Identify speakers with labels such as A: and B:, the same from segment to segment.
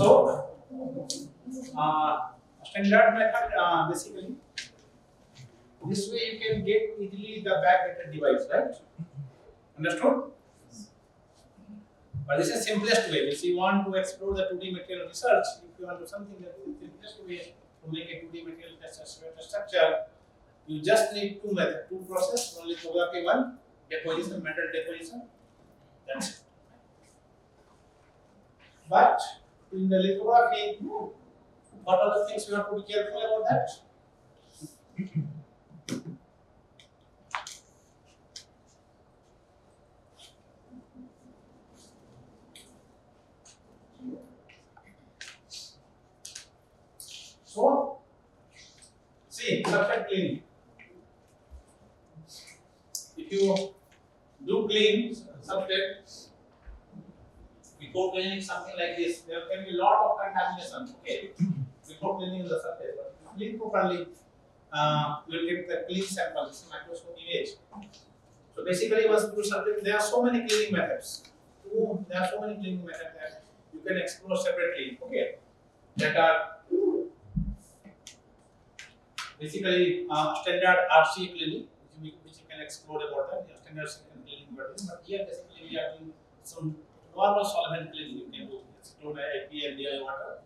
A: So, standard method basically this way you can get easily the backdated device, right? Understood? But this is simplest way. If you want to explore the 2D material research, if you want to do something that is the simplest way to make a 2D material structure, you just need two methods, two process, one lithography, one deposition, metal deposition. That's it. But in the lithography, what are the things you have to be careful about that? So, see, substrate cleaning. If you do clean substrate before cleaning something like this, there can be a lot of contamination. Okay, before cleaning the surface, but if you clean properly, you will get the clean sample. This is microscope image. So basically, once you do substrate, there are so many cleaning methods. There are so many cleaning methods that you can explore separately. Okay, that are basically standard RC cleaning, which you can explore about that. Standard cleaning, but here basically we are doing some normal solvent cleaning. You can do explore IP and DI water,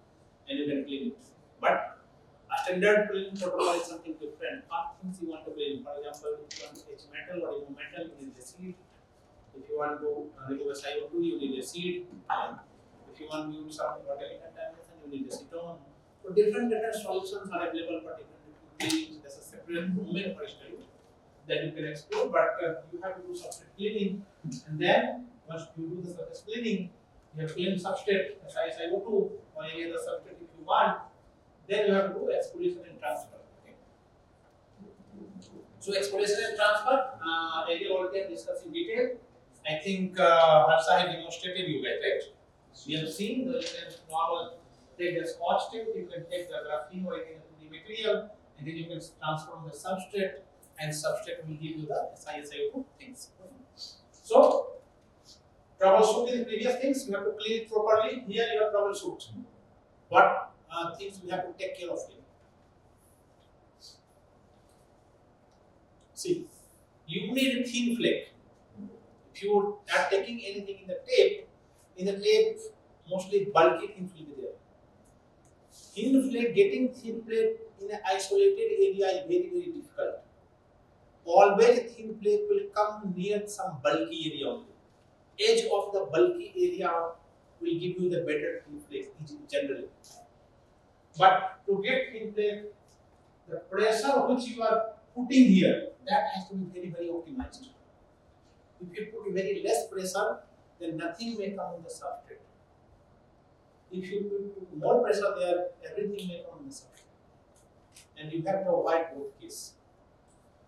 A: and you can clean it. But a standard cleaning protocol is something different. What things you want to clean? For example, if you want to etch metal or remove metal, you need a seed. If you want to remove a SiO2, you need a seed. If you want to use some organic contamination, you need a acetone. So different solutions are available for different cleaning. There's a separate domain for study that you can explore, but you have to do substrate cleaning, and then once you do the surface cleaning, you have clean substrate SiO2 or any other substrate if you want, then you have to do exfoliation and transfer. Okay. So exfoliation and transfer, I will already discuss in detail. I think Harsha has demonstrated you guys, right? We have seen the normal take the scotch tape, you can take the graphene or any 2D material, and then you can transform the substrate, and substrate will give you the SiO2 things. So, troubleshooting the previous things, you have to clean it properly. Here you have troubleshoot. What things we have to take care of here? See, you need a thin flake. If you are taking anything in the tape, mostly bulky things will be there. Thin flake, getting thin flake in an isolated area is very, very difficult. Always thin flake will come near some bulky area only. Edge of the bulky area will give you the better thin flake generally. But to get thin flake, the pressure which you are putting here, that has to be very, very optimized. If you put very less pressure, then nothing may come on the substrate. If you put more pressure there, everything may come on the substrate. And you have to avoid both cases.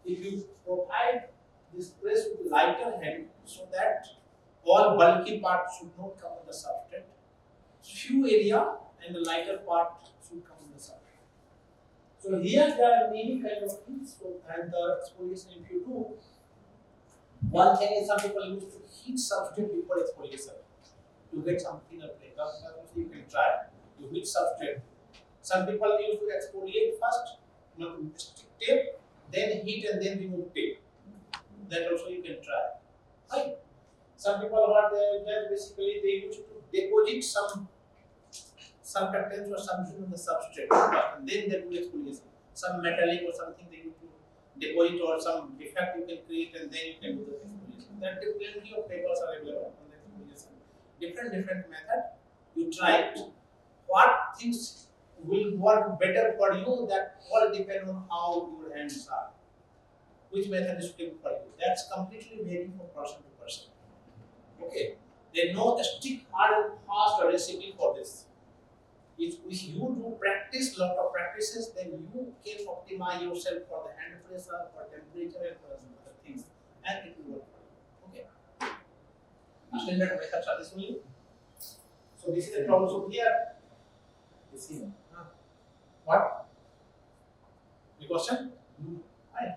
A: If you provide this press with lighter head so that all bulky part should not come on the substrate, few area and the lighter part should come on the substrate. So here there are many kind of things. So and the exfoliation if you do, one thing is some people used to heat substrate before exfoliation to get some thinner flake. You can try. You heat substrate. Some people used to exfoliate first, stick tape, then heat and then remove tape. That also you can try. Right? Some people what they basically they used to deposit some contents or something on the substrate and then they do exfoliation. Some metallic or something they used to deposit or some defect you can create and then you can do the exfoliation. There are plenty of papers are available on the exfoliation. Different method. You try it. What things will work better for you? That all depend on how your hands are. Which method is suitable for you? That's completely varying from person to person. Okay. There is no strict hard and fast recipe for this. If you do practice, lot of practices, then you can optimize yourself for the hand pressure, for temperature, and for some other things, and it will work for you. Okay. Standard methods are this only. So this is the problem. So here, this is what? The question? Right.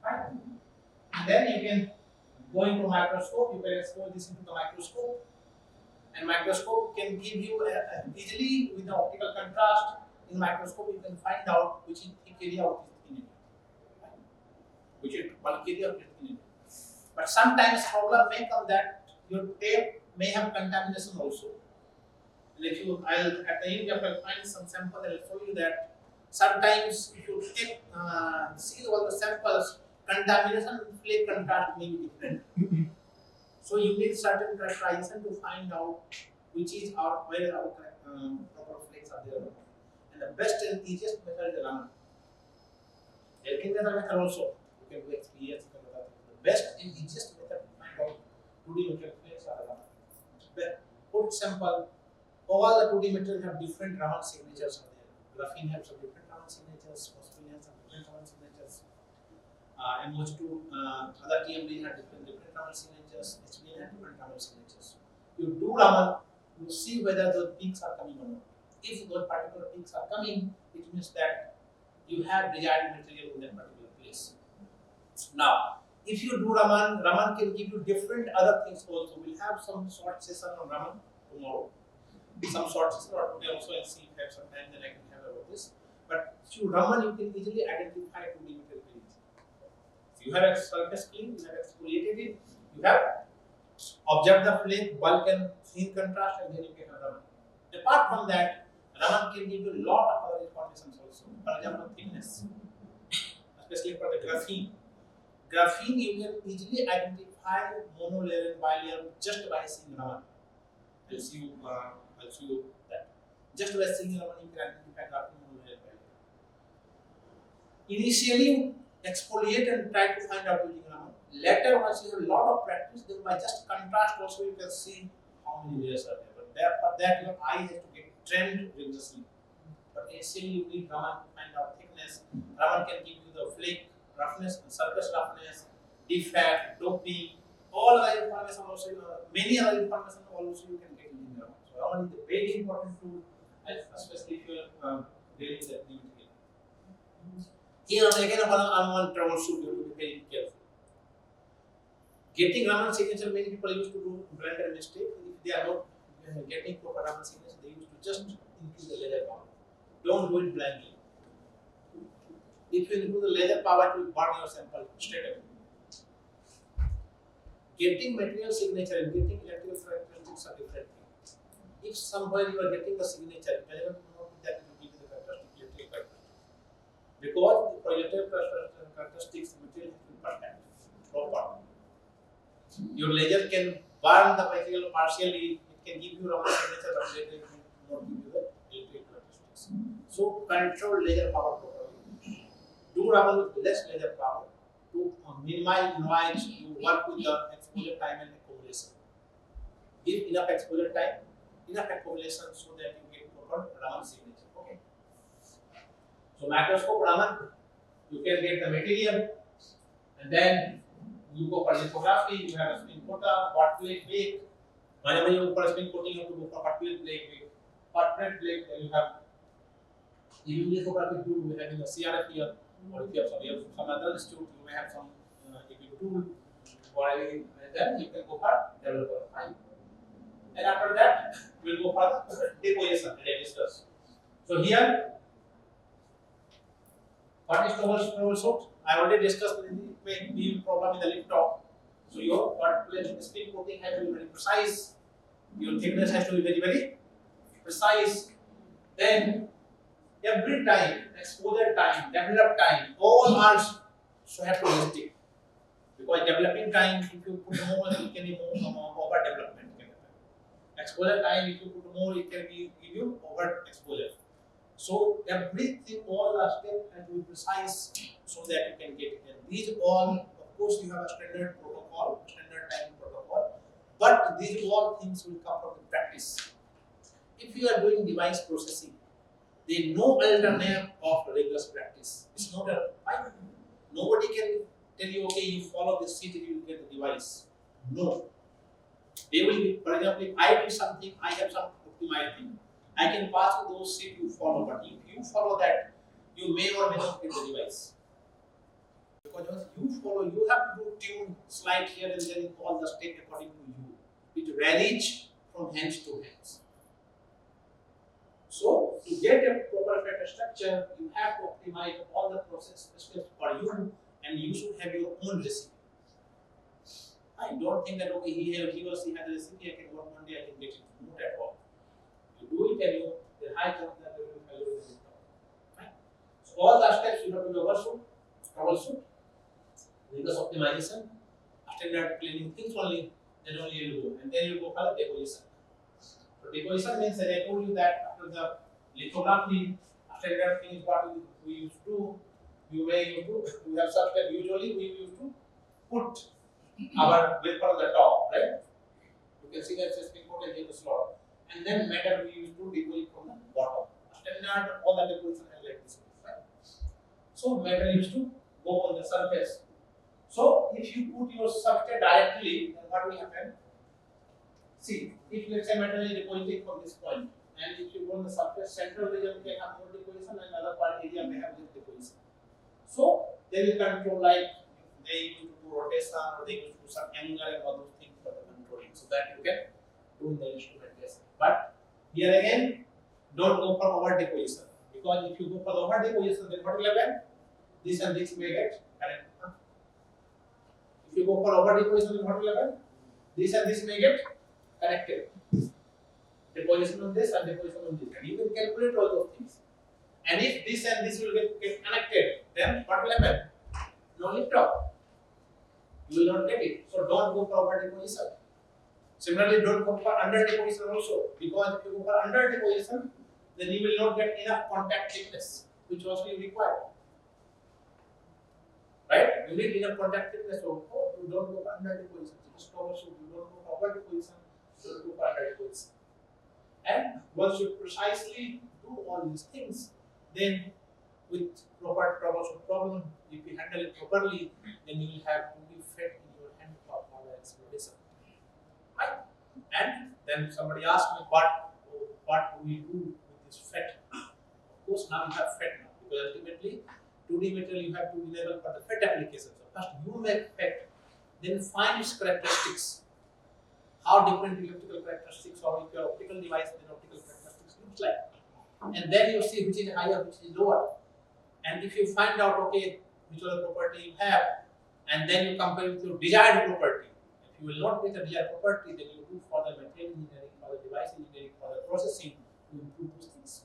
A: Right. And then you can Going to microscope, you can expose this into the microscope, and microscope can give you easily with the optical contrast. In microscope, you can find out which is thick area, which is bulk area, which is thin area. But sometimes problem may come that your tape may have contamination also. And if you, I'll at the end if I find some sample, I'll show you that sometimes if you take see all the samples, contamination flake contrast may be different. So you need certain characterization to find out which is our where our proper flakes are there. And the best and easiest method is the Raman. There can be other method also. You can do experience. The best and easiest method to find out 2D material flakes are Raman. Put sample. All the 2D material have different Raman signatures are there. Graphene has some different Raman signatures. Phosphine has some different Raman signatures. MOH2, other TMD have different Raman signatures. HBN have different Raman signatures. You do Raman, you see whether those peaks are coming or not. If those particular peaks are coming, it means that you have desired material in that particular place. Now, if you do Raman, Raman can give you different other things also. We'll have some short session on Raman tomorrow. Some short session or today also, and see if I have some time, then I can have about this. But through Raman, you can easily identify 2D material fields. So you have a surface clean, you have exfoliated it, you have observed the flake, bulk and thin contrast, and then you can have Raman. Apart from that, Raman can give you a lot of other information also. For example, thickness, especially for the graphene. Graphene, you can easily identify monolayer and bilayer just by seeing Raman. I'll show you that. Just by seeing Raman, you can identify graphene monolayer and bilayer. Initially, exfoliate and try to find out using Raman. Later, once you have a lot of practice, then by just contrast also you can see how many layers are there. But for that, your eye has to get trained rigorously. But initially, you need Raman to find out thickness. Raman can give you the flake roughness, surface roughness, defect, doping, all other information also, many other information also you can get in Raman. So Raman is a very important tool, especially if you are dealing with that new material. Here again, one troubleshoot, you have to be very careful. Getting Raman signature, many people used to do blunder mistake. If they are not getting proper Raman signature, they used to just increase the laser power. Don't do it blindly. If you increase the laser power, it will burn your sample straight away. Getting material signature and getting electrical characteristics are different things. If somewhere you are getting the signature, you never know that it will give you the electrical characteristics. Because for electrical characteristics, the material has to be perfect, proper. Your laser can burn the material partially, it can give you Raman signature, but later it will not give you the electrical characteristics. So control laser power properly. Do Raman with less laser power to minimize noise. You work with the exposure time and accumulation. Give enough exposure time, enough accumulation so that you get proper Raman signature. Okay. So microscope Raman, you can get the material, and then you go for lithography. You have a spin coater, hot plate bake. Whenever you go for spin coating, you have to go for hot plate bake. Hot plate bake, you have even lithography tool. We have in the CRF here, or if you have some other institute, you may have some tool, or then you can go for developer. Fine. And after that, we'll go for the deposition and discuss. So here, what is troubleshoot? I already discussed the main problem in the lift off. So your hot plate spin coating has to be very precise. Your thickness has to be very precise. Then every time, exposure time, develop time, all are so have to be strict. Because developing time, if you put more, it can be more over development. Exposure time, if you put more, it can be give you over exposure. So everything, all the steps have to be precise so that you can get it. And these all, of course, you have a standard protocol, standard time protocol, but these all things will come from the practice. If you are doing device processing, there is no alternative of rigorous practice. It's not a fine. Nobody can tell you, okay, you follow this sheet and you will get the device. No. They will be, for example, if I do something, I have some optimized thing. I can pass you those sheets you follow, but if you follow that, you may or may not get the device. Because once you follow, you have to do tune, slide here and there in all the step according to you. It varies from hands to hands. So to get a proper fat structure, you have to optimize all the process steps for you, and you should have your own recipe. I don't think that okay, he or she has a recipe, I can work one day, I can get it. Not at all. You do it and you the high chance that they will follow the system. Right? So all the steps you have to overshoot, troubleshoot, rigorous optimization, standard cleaning things only, then only you will go. And then you go for the deposition. So deposition means that I told you that after the lithography, standard thing is what we used to, we have substance, usually we used to put our wafer on the top, right? You can see that it's spin coated here the slot. And then metal we used to deposit from the bottom. Standard, all the deposition are like this, right? So metal used to go on the surface. So if you put your substrate directly, then what will happen? See, if let's say metal is deposited from this point, and if you go on the surface, central region can have more deposition, and other part area may have less deposition. So they will control, like they used to do rotation or they used to do some angle and all those things for the controlling, so that you can do in the instrumentation. But here again, don't go for over deposition, because if you go for the over deposition, then what will happen? This and this may get connected. If you go for over deposition, then what will happen? This and this may get connected. Deposition on this and deposition on this, and you can calculate all those things. And if this and this will get connected, then what will happen? No lift off. You will not get it. So don't go for over deposition. Similarly, don't go for under deposition also, because if you go for under deposition, then you will not get enough contact thickness, which also you require. Right? You need enough contact thickness. So you don't go for under deposition. Just troubleshoot. You don't go for over deposition. You don't go for under deposition. And once you precisely do all these things, then with proper troubleshoot problem, if you handle it properly, then you will have to be fed in your hand for the exploration. Right? And then somebody asked me what do we do with this FET? Of course, now you have FET now, because ultimately 2D material you have to enable for the FET application. So first you make FET, then find its characteristics. How different electrical characteristics, or if your optical device, then optical characteristics looks like. And then you see which is higher, which is lower. And if you find out, okay, which other property you have, and then you compare it with your desired property. If you will not get a desired property, then you do for the material engineering, for the device engineering, for the processing to improve those things.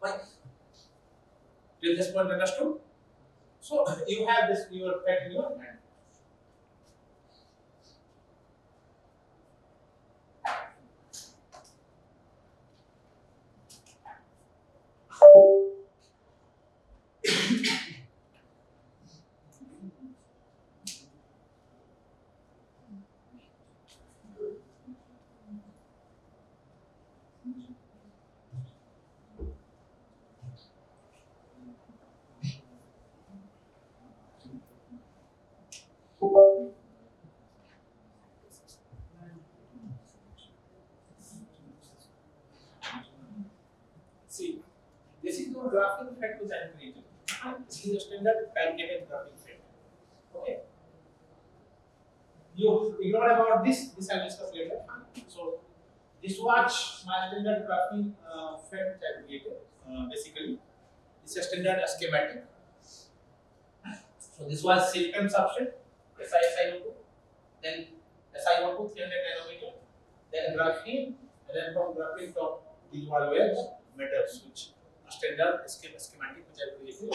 A: Right? Till this point understood? So you have this your FET in your hand. See, this is your graphing FET which I am creating. This is a standard pancake graphing FET. Okay. You ignore about this I will discuss later. So this was my standard graphing FET which I created. Basically, this is a standard schematic. So this was silicon substrate, SiSiO2, then SiO2 300 nanometer, then graphene, and then from graphene to these were waves, metals, which a standard schematic which I created,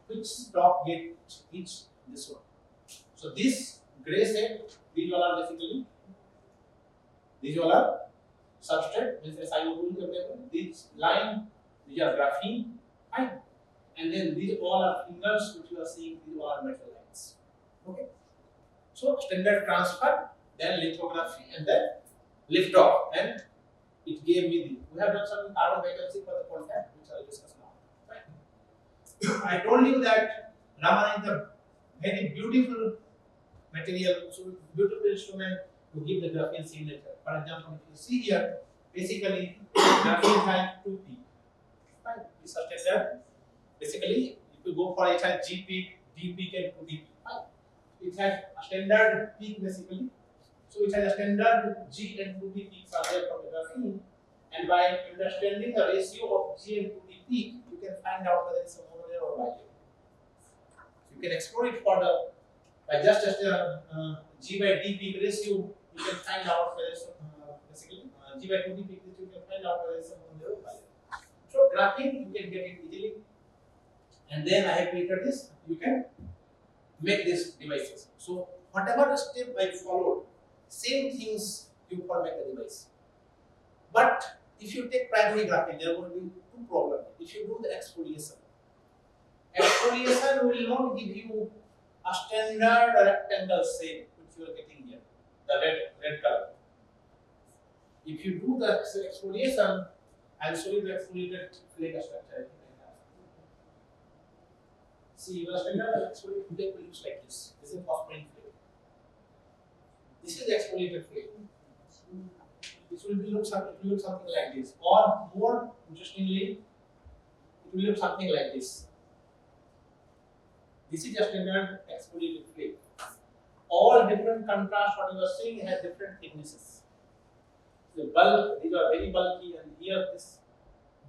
A: which top gate each this one. So this gray set, these all are basically, these all are substrate, means SiO2 is available. These line, these are graphene, right? And then these all are fingers which you are seeing, these all are metal lines. Okay. So standard transfer, then lithography, and then lift off, and it gave me the. We have done some carbon vacancy for the contact, which I will discuss now. Right. I told you that Raman is a very beautiful material, so beautiful instrument to give the graphene signature. For example, if you see here, basically graphene has 2P. Right. This is standard. Basically, if you go for HIGP, D peak and 2D peak. It has a standard peak basically. So it has a standard G and 2D peaks are there from the graphene. And by understanding the ratio of G and 2D peak, you can find out whether it's a monolayer or bilayer. You can explore it further by just G by D peak ratio. You can find out whether it's basically G by 2D peak ratio. You can find out whether it's a monolayer or bilayer. So graphene you can get it easily. And then I have created this. You can make these devices. So whatever step I followed, same things you can make the device. But if you take primary graphene, there will be two problems. If you do the exfoliation will not give you a standard rectangle shape which you are getting here, the red color. If you do the exfoliation, I'll show you the exfoliated flake structure. See, your standard exfoliated flake will look like this. This is phosphorin flake. This is the exfoliated flake. This will look something like this, or more interestingly, it will look something like this. This is a standard exfoliated flake. All different contrast what you are seeing has different thicknesses. The bulk, these are very bulky, and here this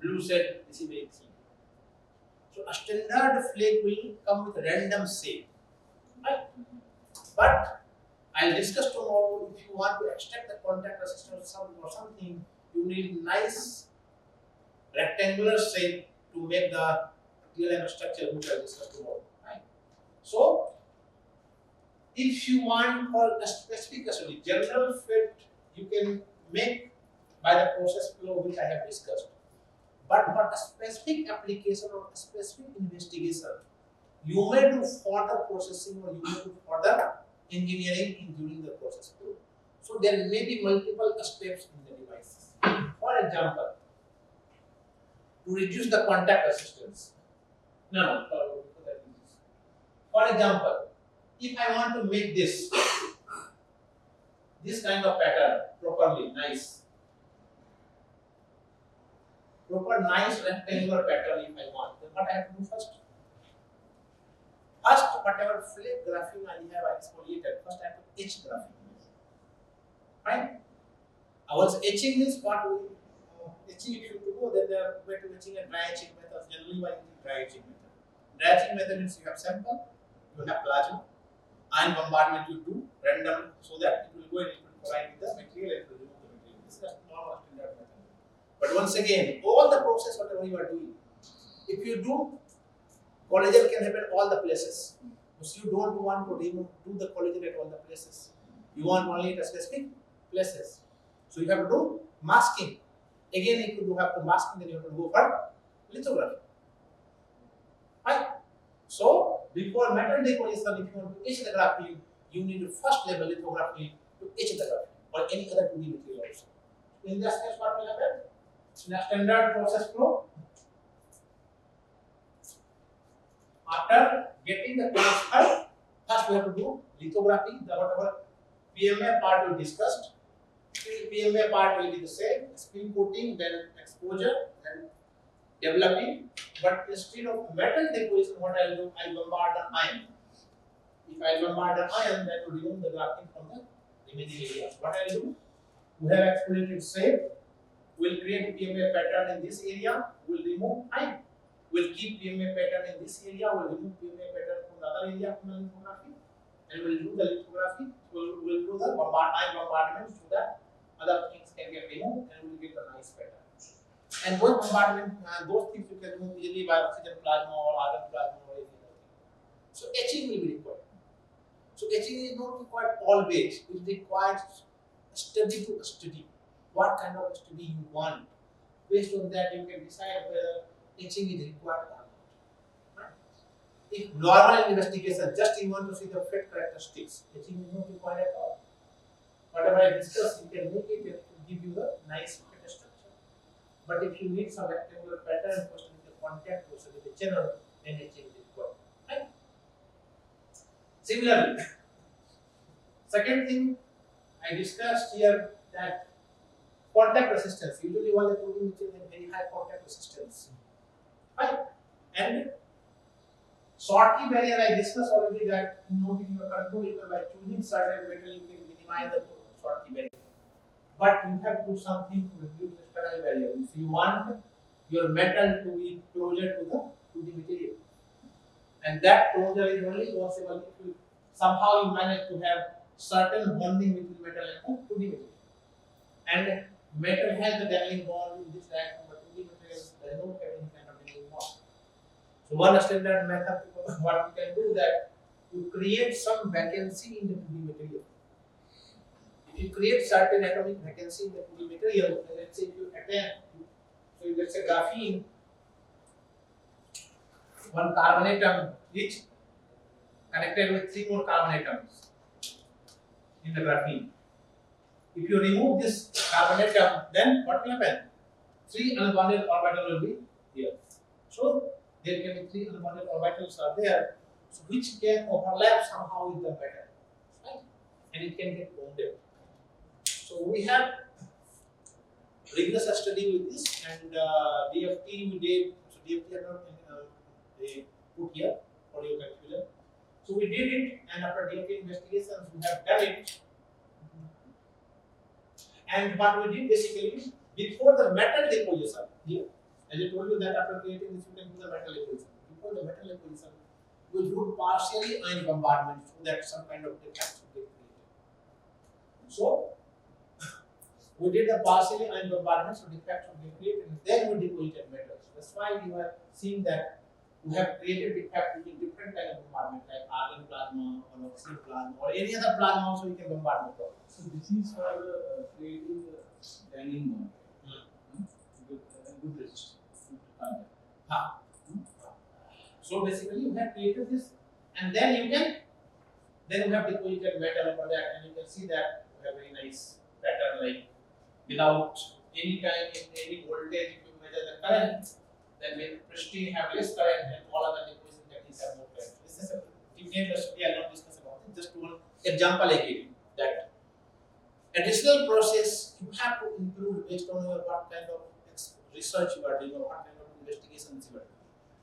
A: blue shade, this is very thin. So a standard flake will come with random shape, right? But I'll discuss tomorrow. If you want to extract the contact resistance or something, you need nice rectangular shape to make the TLM structure which I'll discuss tomorrow. Right? So, if you want for a specific general fit, you can make by the process flow which I have discussed. But for a specific application or a specific investigation, you may do further processing or you may do further engineering during the process flow. So there may be multiple steps in the devices. For example, to reduce the contact resistance. For example, if I want to make this kind of pattern properly, nice rectangular pattern if I want, then what I have to do first? First, whatever flake graphene I have exfoliated, first I have to etch graphene. Right? Our etching means what we etching if you go, then there are way to etching and dry etching methods. Generally, by using dry etching method. Dry etching method means you have sample, you have plasma, ion bombardment you do random so that it will go and it will collide with the material and it will remove the material. This is normal standard method. But once again, all the process whatever you are doing, if you do, collagen can happen all the places. Because you don't want to do the collagen at all the places. You want only at specific places. So you have to do masking. Again, if you have to masking, then you have to go for lithography. Right? So before metal deposition, if you want to etch the graphene, you need to first level lithography to etch the graphene or any other 2D material also. In this case, what will happen? In a standard process flow, after getting the transfer, first we have to do lithography, the whatever PMA part we discussed. PMA part will be the same, spin coating, then exposure, then developing. But instead of metal deposition, what I will do, I bombard the ion. If I bombard the ion, that will remove the graphene from the remaining area. What I will do, we have exfoliated shape, we will create PMA pattern in this area, we will remove ion. We'll keep PMA pattern in this area, we'll remove PMA pattern from the other area from the lithography, and we'll do the lithography, we'll do the ion bombardment so that other things can get removed and we'll get a nice pattern. And those bombardment, those things you can remove easily by oxygen plasma or argon plasma or anything else. So etching will be required. So etching is not required always, it requires study to study. What kind of study you want. Based on that, you can decide whether etching is required or not. Right? If normal investigation, just you want to see the fit characteristics, etching is not required at all. Whatever I discuss, you can make it to give you a nice fit structure. But if you need some rectangular pattern, first with the contact, also with the channel, then etching is required. Right? Similarly, second thing I discussed here that contact resistance. Usually one is putting which is very high contact resistance. Right? And Schottky barrier, I discussed already that in noting your control, you can by choosing certain metal, you can minimize the Schottky barrier. But you have to do something to reduce the Fresnel barrier. If you want your metal to be closer to the material, and that closure is only possible if you somehow you manage to have certain bonding between metal and the 2D material. And metal has the dangling bond in this direction, but 2D material does not have any kind of dangling bond. So one standard method, what we can do that you create some vacancy in the 2D material. If you create certain atomic vacancy in the 2D material, let's say if you attempt, so let's say graphene, one carbon atom each connected with 3 more carbon atoms in the graphene. If you remove this carbon atom, then what will happen? 3 unbonded orbitals will be here. So there can be 3 unbonded orbitals are there, so which can overlap somehow with the metal, right? And it can get bonded. So we have rigorous study with this, and DFT we did. So DFT are not they put here for your confusion. So we did it, and after DFT investigations, we have done it. And what we did basically, before the metal deposition, here, as I told you that after creating this, you can do the metal deposition. Before the metal deposition, we do partially ion bombardment so that some kind of defect will get created. So we did the partially ion bombardment, so defect will get created, and then we deposited metals. That's why we were seeing that we have created defect using different kind of bombardment, like argon plasma or oxygen plasma or any other plasma also you can bombard the problem.
B: So this is for creating dangling bond. Good resistance.
A: So basically you have created this, and then you have deposited metal over that, and you can see that you have very nice pattern, like without any time in any voltage. If you measure the current, then with pristine have less current, and all other deposition techniques have more current. This is a detailed study. I will not discuss about it. Just one example I gave you that additional process you have to include based on your what kind of research you are doing or what kind of investigations you are doing.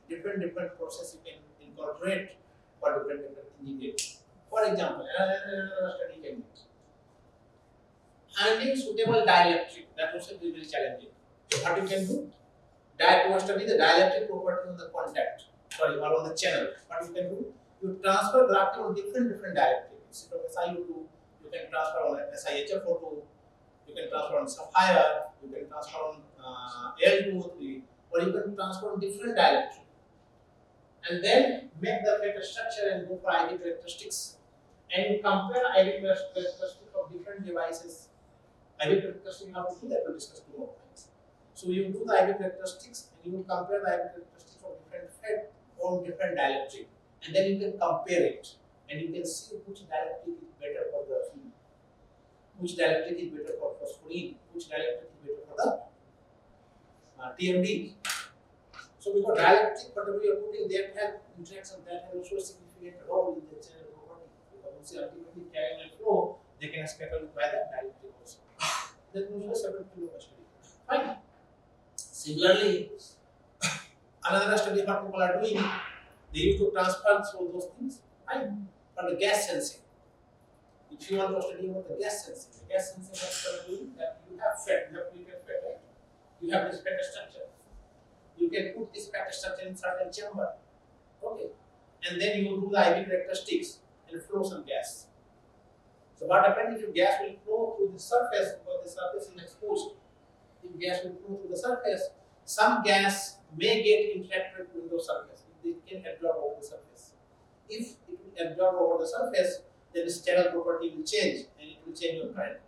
A: Different process you can incorporate for different engineering. For example, another study technique. Finding suitable dielectric, that also will be very challenging. So what you can do? To study the dielectric property on the contact, or on the channel. What you can do? You transfer graphene on different dielectric. Instead of SiO2, you can transfer on SiHFO2, you can transfer on sapphire, you can transfer on Al2O3, or you can transfer on different dielectric. And then make the vector structure and go for IV characteristics. And you compare IV characteristics of different devices. IV characteristics how to do that, we'll discuss tomorrow. So you do the IV characteristics and you will compare the IV characteristics of different FET on different dielectric. And then you can compare it. And you can see which dielectric is better for the graphene, which dielectric is better for phosphorine, which dielectric is better for the TMD. So because dielectric, whatever you are putting, that have interaction, that have also a significant role in the channel property. Because ultimately carrying a flow, they can scatter by the dielectric also. That is also a separate field of study. Fine. Similarly, another study what people are doing, they used to transfer through those things, right? For the gas sensing. If you want to study about the gas sensing what you are doing, that you have FET, you have treated FET, right? You have this FET structure. You can put this FET structure in certain chamber, okay? And then you do the IV characteristics and flow some gas. So what happens if your gas will flow through the surface because the surface is exposed? If gas will flow through the surface, some gas may get interacted with the surface. It can absorb over the surface. If it will absorb over the surface, then its channel property will change and it will change your current.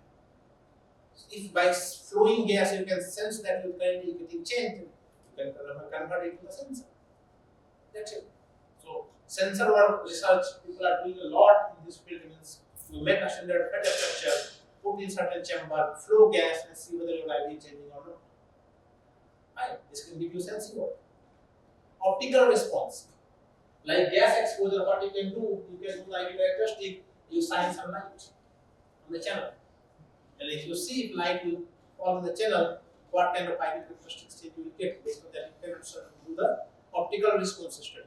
A: If by flowing gas you can sense that your current is getting changed, you can convert it to the sensor. That's it. So sensor work research people are doing a lot in this field. Means you make a standard FET structure, put in certain chamber, flow gas and see whether your IV is changing or not. Right? This can give you sensing work. Optical response. Like gas exposure, what you can do the IV characteristic, you shine some light on the channel. And if you see if light will fall on the channel, what kind of IV characteristics you will get based on that you can do the optical response study.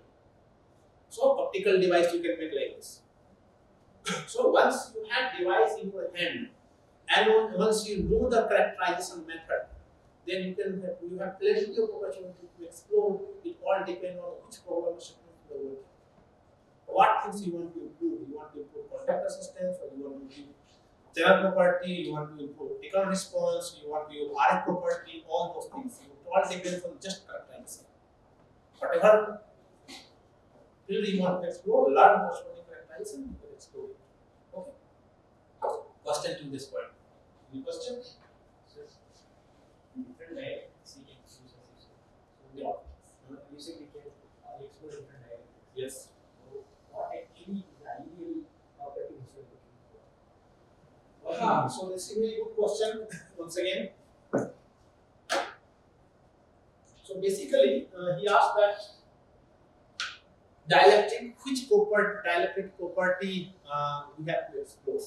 A: So optical device you can make like this. So once you have device in your hand, and once you know the characterization method, then you have plenty of opportunity to explore. It all depends on which problem you are working. What things you want to improve? You want to improve contact assistance, or you want to improve channel property, you want to improve ticker response, you want to use RF property, all those things. It all depends on just characterization. Whatever field you want to explore, learn most of the characterization, you can explore it. Okay. Question to this point. Any question?
B: Different dialects we can use as you said.
A: Yeah.
B: You said we can explore different dialects.
A: Yes.
B: So what actually is the ideal property which we are looking for?
A: So this is a very good question once again. So basically, he asked that which dialectic property we have to explore.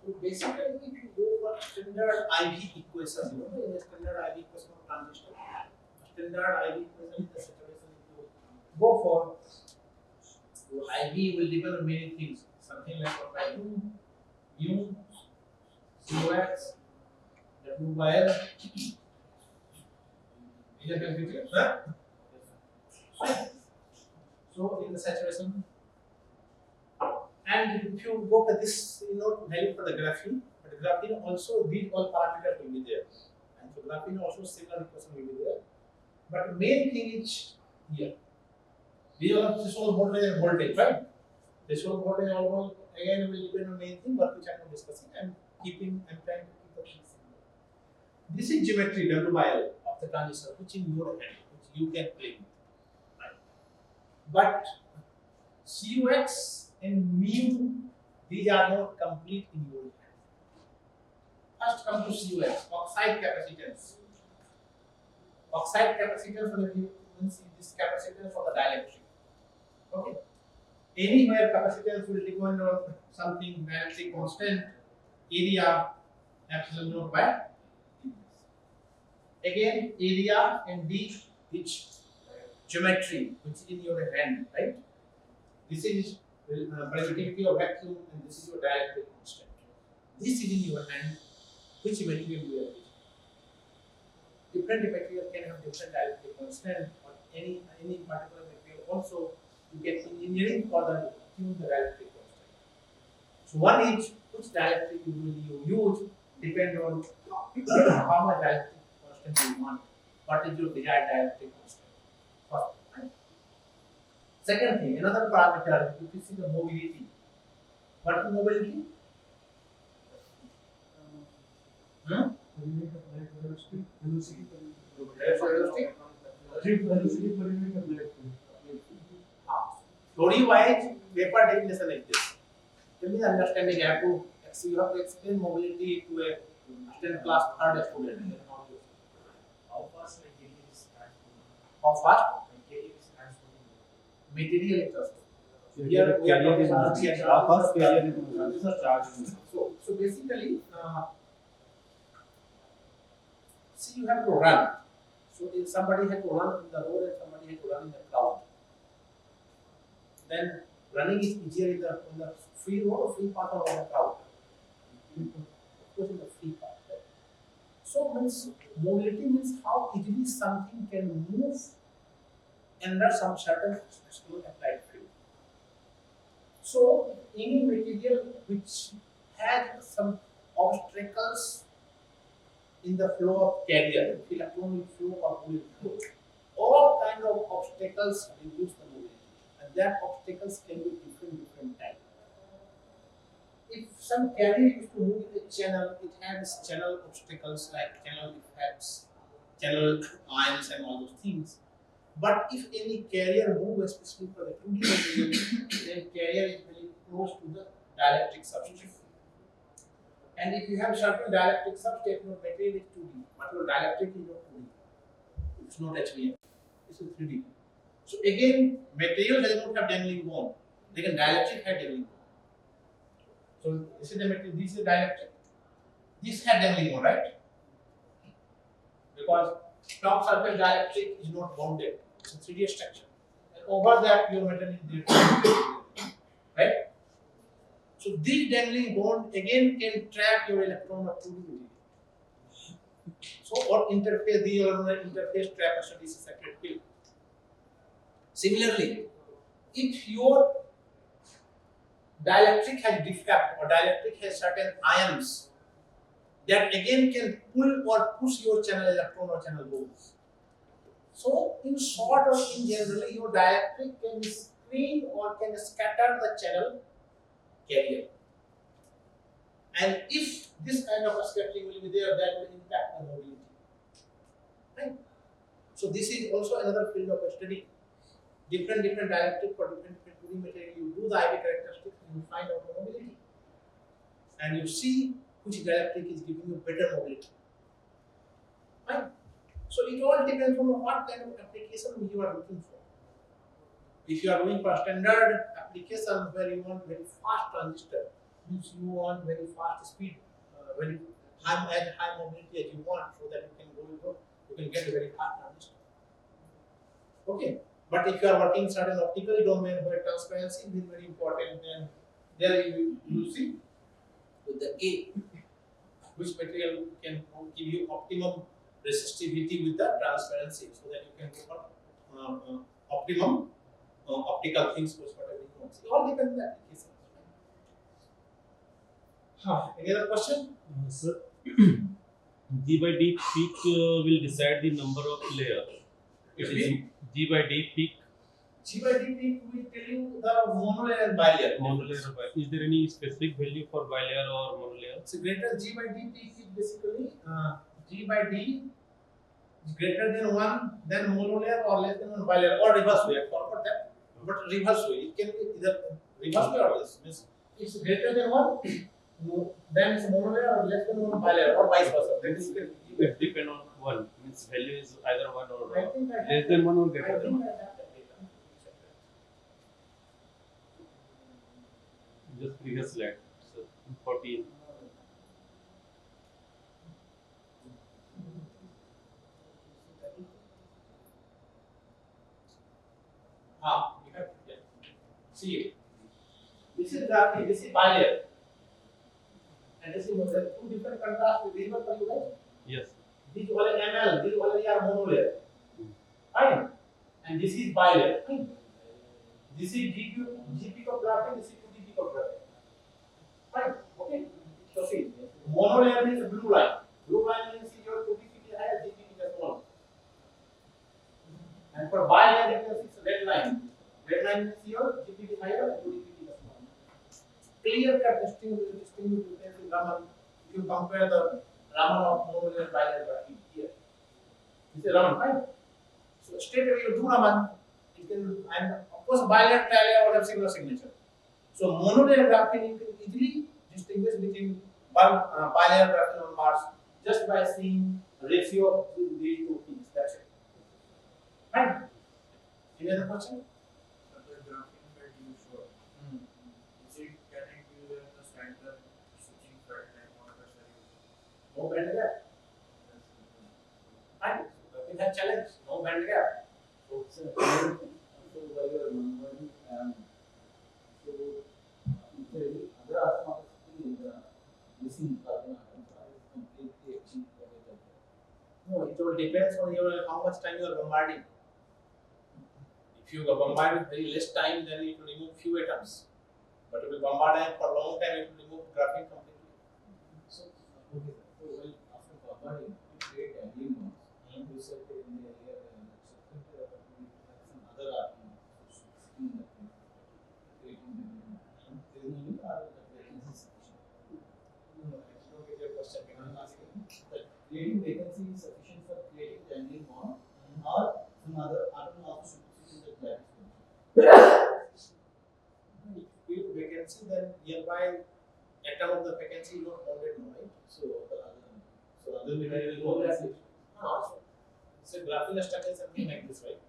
A: So basically, if you go for standard IV equation, you know, in the standard IV equation of transistor, standard IV equation is the situation if you go for. So IV will depend on many things, something like what I do, mu, COX, W by L. Is it confusing? Huh? So in the saturation. And if you go for this, value for the graphene, but graphene also these all parameters will be there. And so graphene also similar equation will be there. But main thing is here. We have threshold voltage and voltage, right? Threshold voltage almost again will depend on main thing, but which I am discussing. I'm trying to keep the things simple. This is geometry W by L of the transistor, which in your hand, which you can play with. Right? But CUX and mu, these are not complete in your hand. First come to CUX, oxide capacitance. Oxide capacitance for the means this capacitance for the dielectric. Okay. Anywhere capacitance will depend on something dielectric constant, area, epsilon naught by. Again, area and D, which geometry, which is in your hand, right? This is permittivity of vacuum, and this is your dielectric constant. This is in your hand. Which material you are using? Different material can have different dielectric constant, or any particular material also you get engineering for the tune the dielectric constant. So one is which dielectric you use depend on how much dielectric constant you want. What is your desired dielectric constant? First, right? Second thing, another parameter, if you see the mobility. What is mobility? Theory wise, paper definition like this. Tell me the understanding. You have to explain mobility to a 10th class third student.
B: How fast material is transforming?
A: How fast?
B: Material is transforming.
A: Material is transformed.
C: Here we are talking about how fast carrier is charging.
A: So basically, see, you have to run. So if somebody had to run in the road and somebody had to run in the crowd, then running is easier in the free road or free path or in the crowd. Of course, in the free path. Right? So means mobility means how easily something can move under some certain external applied field. So any material which has some obstacles in the flow of carrier, electron will flow or will flow. All kind of obstacles reduce the mobility, and that obstacles can be different type. If some carrier used to move in the channel, it has channel obstacles like channel effects, channel ions, and all those things. But if any carrier move especially for the 2D material, then carrier is very close to the dielectric substrate. And if you have certain dielectric substrate, your material is 2D, but your dielectric is not 2D. It's not HBM. It's a 3D. So again, material does not have dangling bond. Again, dielectric had dangling bond. So this is the material, this is dielectric. This had dangling bond, right? Because top surface dielectric is not bonded. It's a 3D structure. And over that, your material is there. Right? So this dangling bond again can trap your electron of 2D material. So or interface, the interface trap a DC separate field. Similarly, if your dielectric has defect or dielectric has certain ions that again can pull or push your channel electron or channel holes. So in short or in generally, your dielectric can screen or can scatter the channel carrier. And if this kind of a scattering will be there, that will impact the mobility. Right? So this is also another field of study. Different dielectric for different 2D material. You do the IV characteristics and you find out the mobility. And you see which dielectric is giving you better mobility. Right? So it all depends on what kind of application you are looking for. If you are doing for standard application where you want very fast transistor, means you want very fast speed, very high mobility as you want, so that you can get a very fast transistor. Okay, but if you are working certain optical domain where transparency is very important, then there you see with the A, which material can give you optimum resistivity with the transparency, so that you can go for optimum optical things, which whatever you want. It all depends on the application. Any other question?
D: Sir, G by D peak will decide the number of layers. It is G by D peak.
A: G by D peak will tell you the monolayer and bilayer.
D: Monolayer or bilayer. Is there any specific value for bilayer or monolayer?
A: So greater G by D peak is basically G by D is greater than 1, then monolayer or less than 1 bilayer or reverse way. I forgot that. But reverse way. It can be either reverse way or this. Means it's greater than 1, then it's monolayer or less than 1 bilayer or vice versa. That is
D: It depends on one. Means value is either one or
A: I think I
D: less than one or greater than one.
A: I have that data.
D: Just previous slide. So 14.
A: You have see it. This is graphene, this is bilayer. And this is monolayer. Two different contrasts visible for you guys.
D: Yes.
A: These all are ML, these all are monolayer. Fine. And this is bilayer. Fine. This is GP of graphene, this is 2DP of graphene. Fine. Okay. So see, monolayer means blue line. Blue line means your 2DP is higher, GP is small. And for bilayer it means it's red line. Red line means your GP is higher and 2DP is small. Clear cut distinguish between Raman. If you compare the Raman of monolayer and bilayer graphene here. This is Raman, fine. So straight away you do Raman, you can, and of course bilayer trilayer will have similar signature. So monolayer graphene you can easily distinguish between bilayer graphene on Mars just by seeing ratio of these two things. That's it. Fine. Any other question?
E: The graphene that you showed, is it getting to the standard switching paradigm or the series?
A: No band gap. Fine. We have challenge. No band gap.
C: So while you are remembering so other atom is missing carbon atoms are completely achieved by the
A: No, it all depends on your how much time you are bombarding. If you bombard with very less time, then it will remove few atoms. But if you bombard them for a long time, it will remove graphene completely.
C: So okay, so while after bombarding you create alien ones. You said in the earlier some other atom creating there is no need or the vacancy is sufficient.
A: No, I don't get your question. Can I ask you?
C: The creating vacancy is sufficient for creating the alien bond or some other atom
A: vacancy, then nearby atom of the vacancy is not bonded now, right?
C: So other way I will go as it.
A: So it's a graphene structure is something like this, right?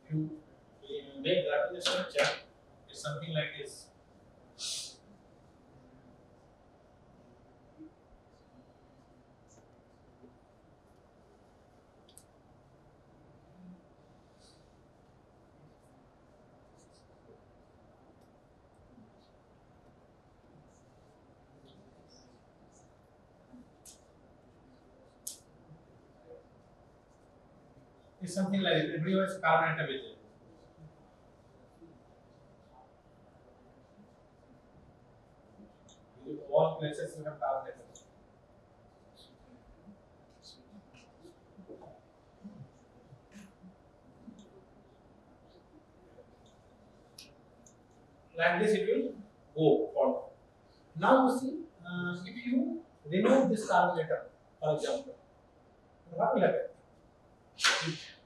A: If you make graphene structure, it's something like this. It's something like this. Everywhere is carbon atom is there. In all places you have carbon atom. Like this it will go forward. Now you see, if you remove this carbon atom, for example, what will happen?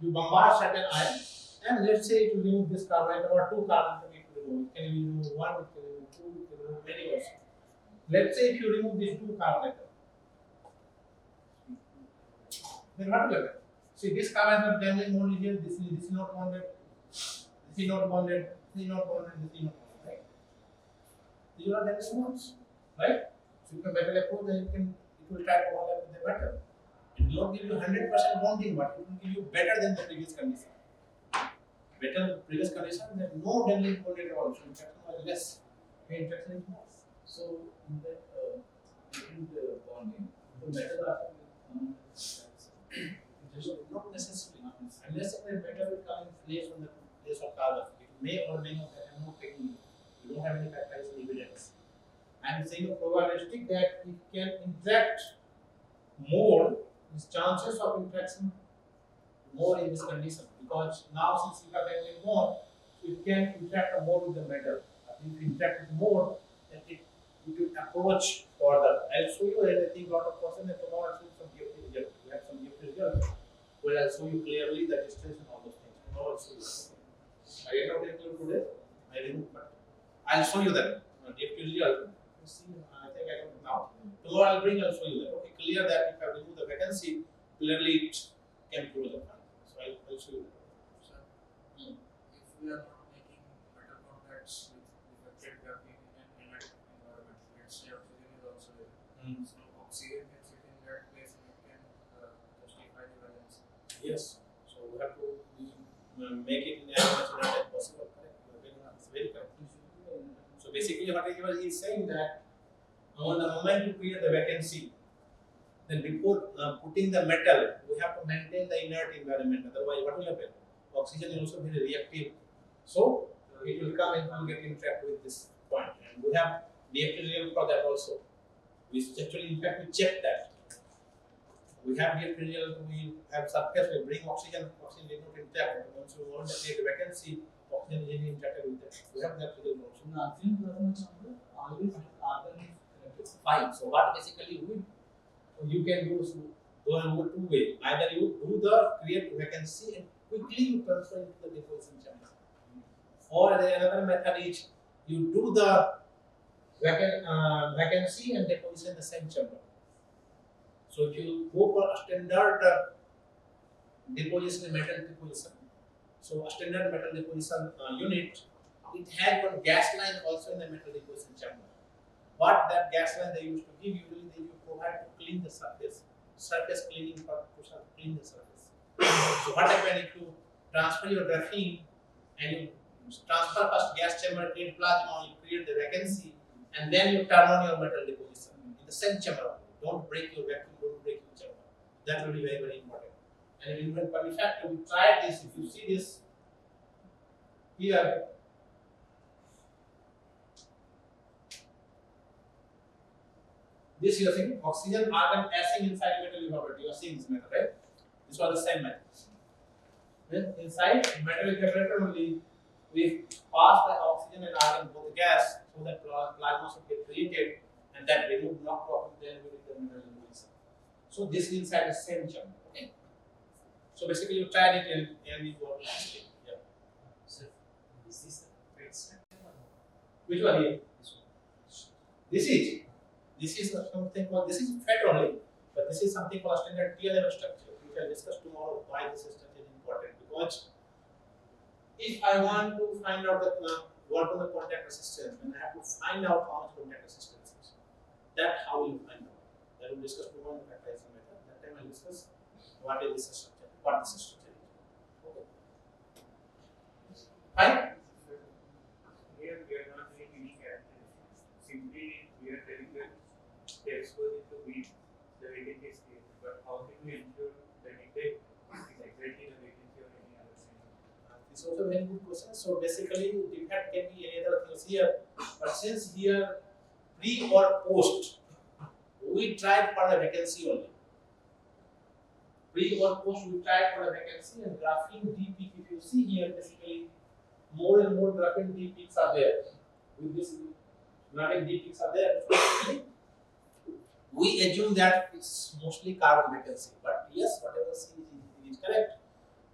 A: You bombard certain ion, and let's say it will remove this carbon atom or two carbon atom it will remove. It can remove one, it can remove two, it can remove many also. Let's say if you remove these two carbon atom, then what will happen? See, this carbon atom dangling only here, this is not bonded, this is not bonded, this is not bonded, this is not bonded, right? These are dangling bonds, right? So you can metal approach, then it will try to overlap with the metal. It will not give you 100% bonding, but it will give you better than the previous condition. Better than the previous condition, there is no dangling bonded at all. So interaction was less, interaction is more.
C: So in that between the bonding, the metal atom will come.
A: Not necessarily, unless the metal will come in place on the place of carbon. It may or may not have no technique. We don't have any factorizing evidence. I am saying a probabilistic that it can interact more, its chances of interaction more in this condition, because now since you have dangling more, it can interact more with the metal. If you interact with more, then it will approach further. I'll show you, and I think a lot of questions, and tomorrow I'll show you some DFT result. We have some DFT result, where I'll show you clearly the distance and all those things. Tomorrow I'll show you. I did not include today, I didn't, but I'll show you that DFT result. You see, I think I don't know now. Tomorrow I'll show you that. Okay, clear that if I remove the vacancy, clearly it can close the file. So I'll show you that.
E: Sir, if we are not making better contacts with the graphene in an inert environment, let's say oxygen is also there. So oxygen can sit in that place and it can justify the valence.
A: Yes. So we have to make it in as much inert as possible. Correct? It's very correct. So basically, what he is saying that on the moment you create the vacancy, then before putting the metal, we have to maintain the inert environment. Otherwise, what will happen? Oxygen is also very reactive. So it will come and will get interact with this point. And we have DFT result for that also. We actually, in fact, we check that. We have DFT result, we have surface, we bring oxygen did not interact. Once we want to create a vacancy, oxygen is interacted with that. We have that result also.
C: So nothing doesn't always carbon is connected.
A: Fine. So what basically you can do two ways. Either you do the create vacancy and quickly you transfer into the deposition chamber, or another method is you do the vacancy and deposition in the same chamber. So if you go for a standard deposition, metal deposition, so a standard metal deposition unit, it has one gas line also in the metal deposition chamber. What that gas line they used to give, usually they will provide to clean the surface cleaning for to clean the surface. So what happens if you transfer your graphene and you transfer first gas chamber, create plasma, you create the vacancy, and then you turn on your metal deposition in the same chamber. Don't break your vacuum, don't break your chamber. That will be very, very important. And in fact, we tried this. If you see this here, this you are seeing oxygen, argon, passing inside metal evaporator. You are seeing this metal, right? This was the same metal. Then inside metal evaporator only, we pass the oxygen and argon both the gas so that plasma should get created and that remove knock off then we get the mineral information. So this is inside the same chamber. Okay. So basically you tried it and you got it. Yeah.
B: So this is the fat structure.
A: Which one here? This is something called, this is fat only, but this is something called standard TLM structure. We will discuss tomorrow why this structure is important. Because if I want to find out the work on the contact resistance, then I have to find out how much contact resistance is. That's how you find out. That we'll discuss tomorrow in the factorizing method. That time I'll discuss what is this structure, what this structure is. Okay. Fine?
E: Here we are not doing any characteristics. Simply we are telling that the exposure to heat, the weighting is here. But how can we ensure that intake is exactly the vacancy or any other thing?
A: This is also a very good question. So basically, defect can be any other things here, but since here pre or post, we tried for the vacancy only. Pre or post, we tried for the vacancy and graphene D peak. If you see here, basically more and more graphene D peaks are there. With this graphene D peaks are there. We assume that it's mostly carbon vacancy, but yes, whatever C is correct.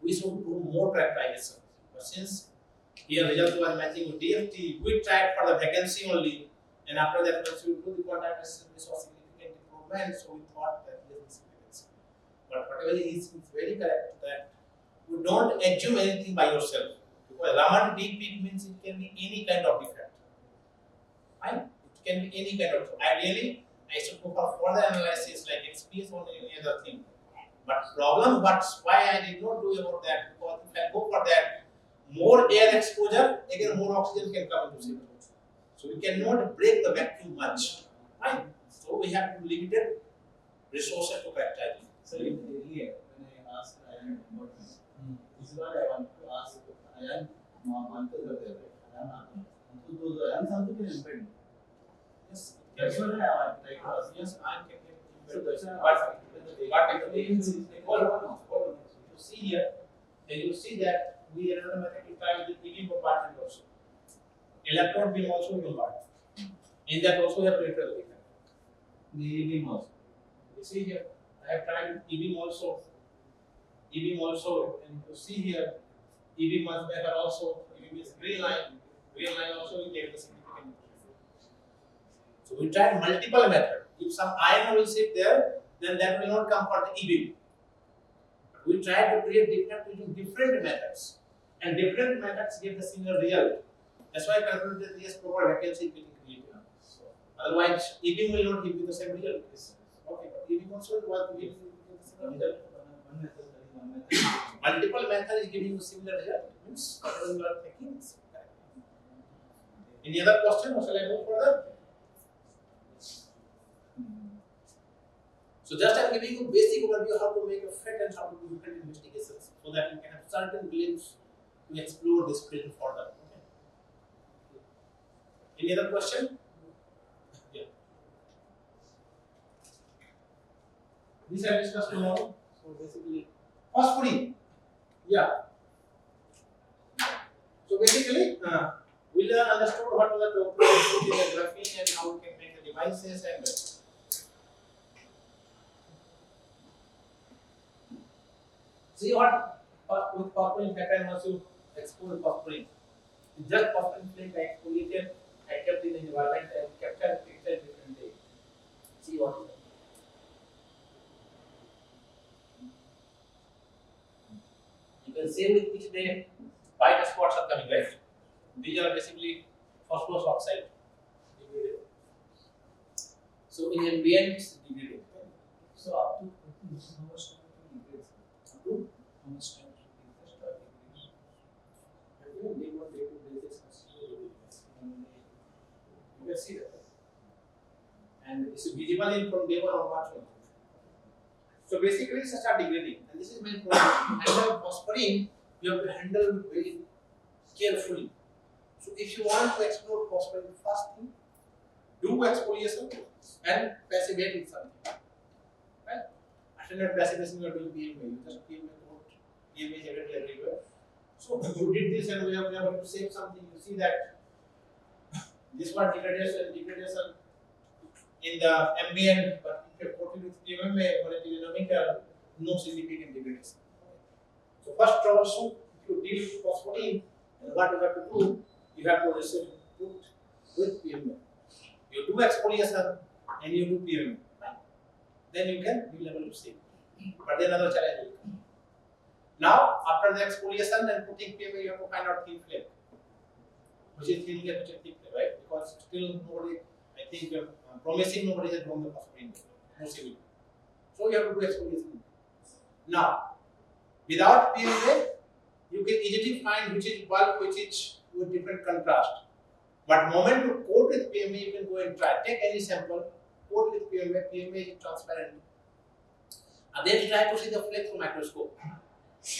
A: We should do more characterization. But since here result was matching with DFT, we tried for the vacancy only, and after that once we do the contact resistance, we saw significant improvement, so we thought that this is vacancy. But whatever is very correct that you don't assume anything by yourself, because Raman D peak means it can be any kind of defect. Fine? It can be any kind of. Ideally, I should go for further analysis like XPS or any other thing. But problem, but why I did not do about that, because if I go for that, more air exposure, again more oxygen can come into system. So we cannot break the vacuum much. Right? So we have to limited resources to characterize.
C: So earlier when I asked Ayan about this, this is what I want to ask. Ayan, Mantu are there, right? Ayan, Mantu, those Ayan something is important.
A: Yes.
C: That's what I want to ask.
A: Yes, I am getting
C: So that's
A: but explains hold on. You see here, and you see that we another method to try with the EV compartment also. Electron beam also bombard. In that also we have lateral effect.
C: the EV also.
A: You see here, I have tried with EV also. EV also, and you see here, EV much better also. EV means green line. Green line also we get the significant. So we tried multiple methods. If some iron will sit there, then that will not come for the EV. We try to create defect using different methods, and different methods give the similar result. That's why I concluded that yes, proper vacancy is getting created. So, otherwise, EV will not give you the same result. Okay, but EV also was giving you the same result.
C: One method, one method.
A: Multiple method is giving you similar result. Means whatever you are thinking is correct. Any other question, or shall I go further? So just I'm giving you basic overview how to make a FET and how to do different investigations so that you can have certain glimpse to explore this field further. Okay. Any other question? Yeah. This I discussed tomorrow. So basically, phosphorine. Yeah. So basically, we understood what was the graphene and how we can make the devices and. See what with phosphorine happen once you expose phosphorine. Just phosphorine flake I exfoliated, I kept in the environment and captured picture different day. See what is happening. You can see with each day white spots are coming, right? These are basically phosphorus oxide degraded. So in ambient it's degraded.
C: So up to how much time to degrade? How much time to degrade?
A: And even day 1, day 2, day 6, you can see that. And it's visible in from day 1 onwards. So basically it's start degrading. And this is my point. Handle phosphorine, you have to handle very carefully. So if you want to explore phosphorine, first thing, do exfoliation and passivate with something. Right? After that passivation you are doing PMA. You just PMA coat, PMA is everywhere. So you did this and we are going to save something. You see that this was degradation in the ambient, but if you put it with PMMA or a denominator, no significant degradation. So first troubleshoot, if you deal with phospholine, and what you have to do, you have to put with PMMA. You do exfoliation and you do PMMA. Right? Then you can be able to see. But then another challenge will come. Now, after the exfoliation and putting PMMA, you have to find out thin film, which is thin film, right? Because still nobody, I think, promising nobody has drawn the phospholine, no civil. So you have to do exfoliation. Now, without PMMA, you can easily find which is bulk, which is with different contrast. But moment you coat with PMMA, you can go and try. Take any sample, coat with PMMA, PMMA is transparent. And then try to see the flake through microscope.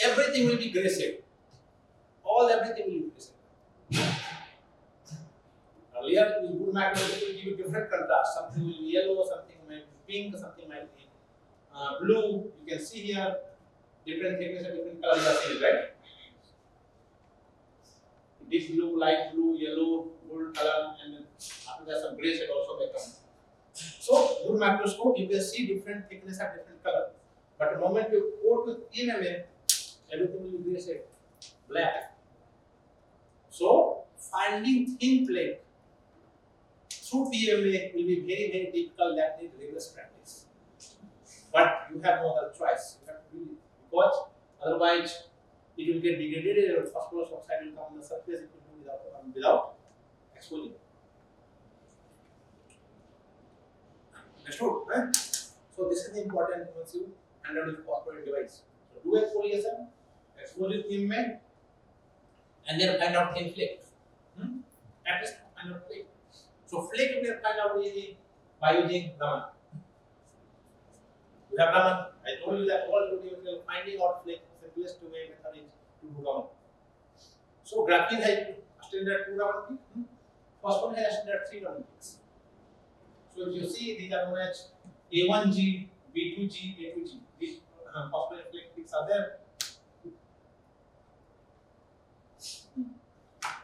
A: Everything will be gray shade. Everything will be gray shade. Earlier, in good microscope will give you different contrast. Something will be yellow, something might be pink, something might be blue. You can see here different thickness and different colors are seen, right? This blue, light blue, yellow, gold color, and then after that some gray shade also may come. So, good microscope, you can see different thickness and different color. But the moment you coat with PMMA, everything will be gray shade, black. So, finding thin flake through PMMA will be very, very difficult. That needs rigorous practice. But you have no other choice. You have to do it because otherwise it will get degraded and phosphorus oxide will come on the surface. It will do without exfoliating. Understood? Right? So this is the important once you handle with phosphorus device. So do exfoliation, exfoliate PMMA, and then find out thin flake. At least find out flake. So flake you can find out easily by using Raman. You have Raman. I told you that all you are finding out flake, the simplest way method is to do Raman. So graphene has standard 2 Raman peak. Phosphorus has standard 3 Raman peaks. So if you see these are known as A1G, B2G, A2G. These phosphorus flake peaks are there.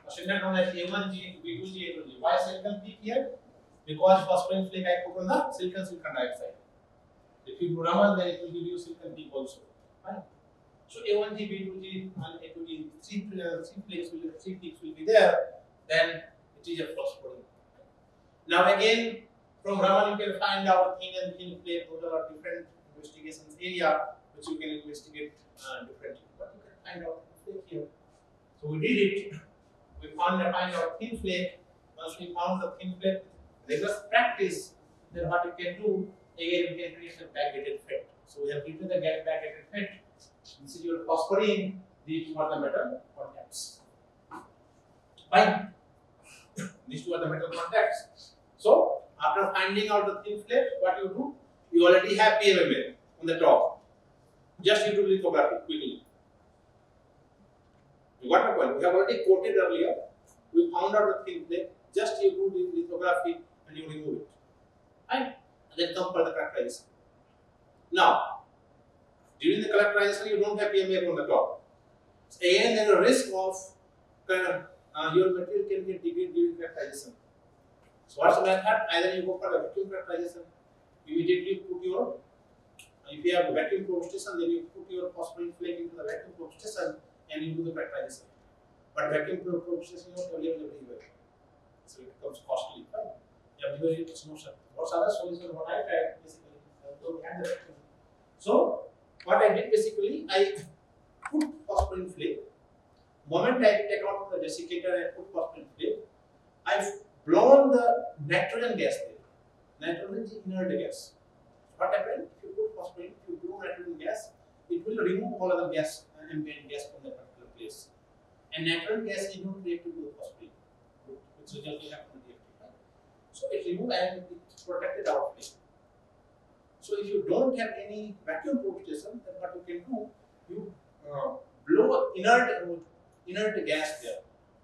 A: Standard known as A1G, B2G, A2G. Why silicon peak here? Because phosphorus flake I put on the silicon dioxide. If you do Raman, then it will give you silicon peak also. Right? So A1G, B2G, and A2G, three peaks will be there. Then it is a phosphorus. Now again, from Raman you can find out thin and thin flake. Those are different investigations area which you can investigate differently. But you can find out flake here. So we did it. We find out thin flake. Once we found the thin flake, rigorous practice, then what you can do, again we can create a backdated FET. So we have written the backdated FET. This is your phosphorine, these are the metal contacts. Fine. These two are the metal contacts. So after finding out the thin flake, what you do? You already have PMMA on the top. Just you do lithography quickly. You got my point? We have already coated earlier. We found out the thin flake. Just you do the lithography and you remove it. Right? And then come for the characterization. Now, during the characterization, you don't have PMMA on the top. So again, there is a risk of your material can get degraded during characterization. So what's the method? Either you go for the vacuum characterization, immediately put your, if you have a vacuum probe station, then you put your phosphorine flake into the vacuum probe station and you do the characterization. But vacuum probe station is not available everywhere. So it becomes costly. Right? Everywhere it's no sir. What's other solution? What I tried basically, so what I did basically, I put phosphorine flake. Moment I take out the desiccator and put phosphorine flake, I've blown the nitrogen gas there. Nitrogen is inert gas. What happened? If you put phosphorine, if you blow nitrogen gas, it will remove all other gas, ambient gas from that particular place. And nitrogen gas is not reactive with phosphorine, which results in reactive. So it removes and it's protected our flame. So if you don't have any vacuum probe station, then what you can do, you blow inert gas there.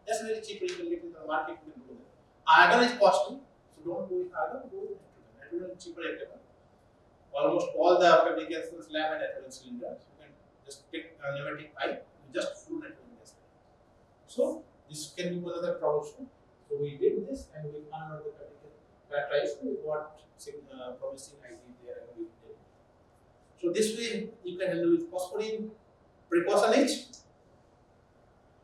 A: That's very cheap. You can get in the market. You can do that. Argon is costly, so don't go with argon. Go with nitrogen. Nitrogen is cheaper at almost all the fabrications lab and nitrogen cylinders. You can just pick a pneumatic pipe, just full nitrogen gas. So this can be another troubleshoot. So we did this and we found out the characterized what promising ID there and we did. So this way you can handle with phosphorine, precautionage,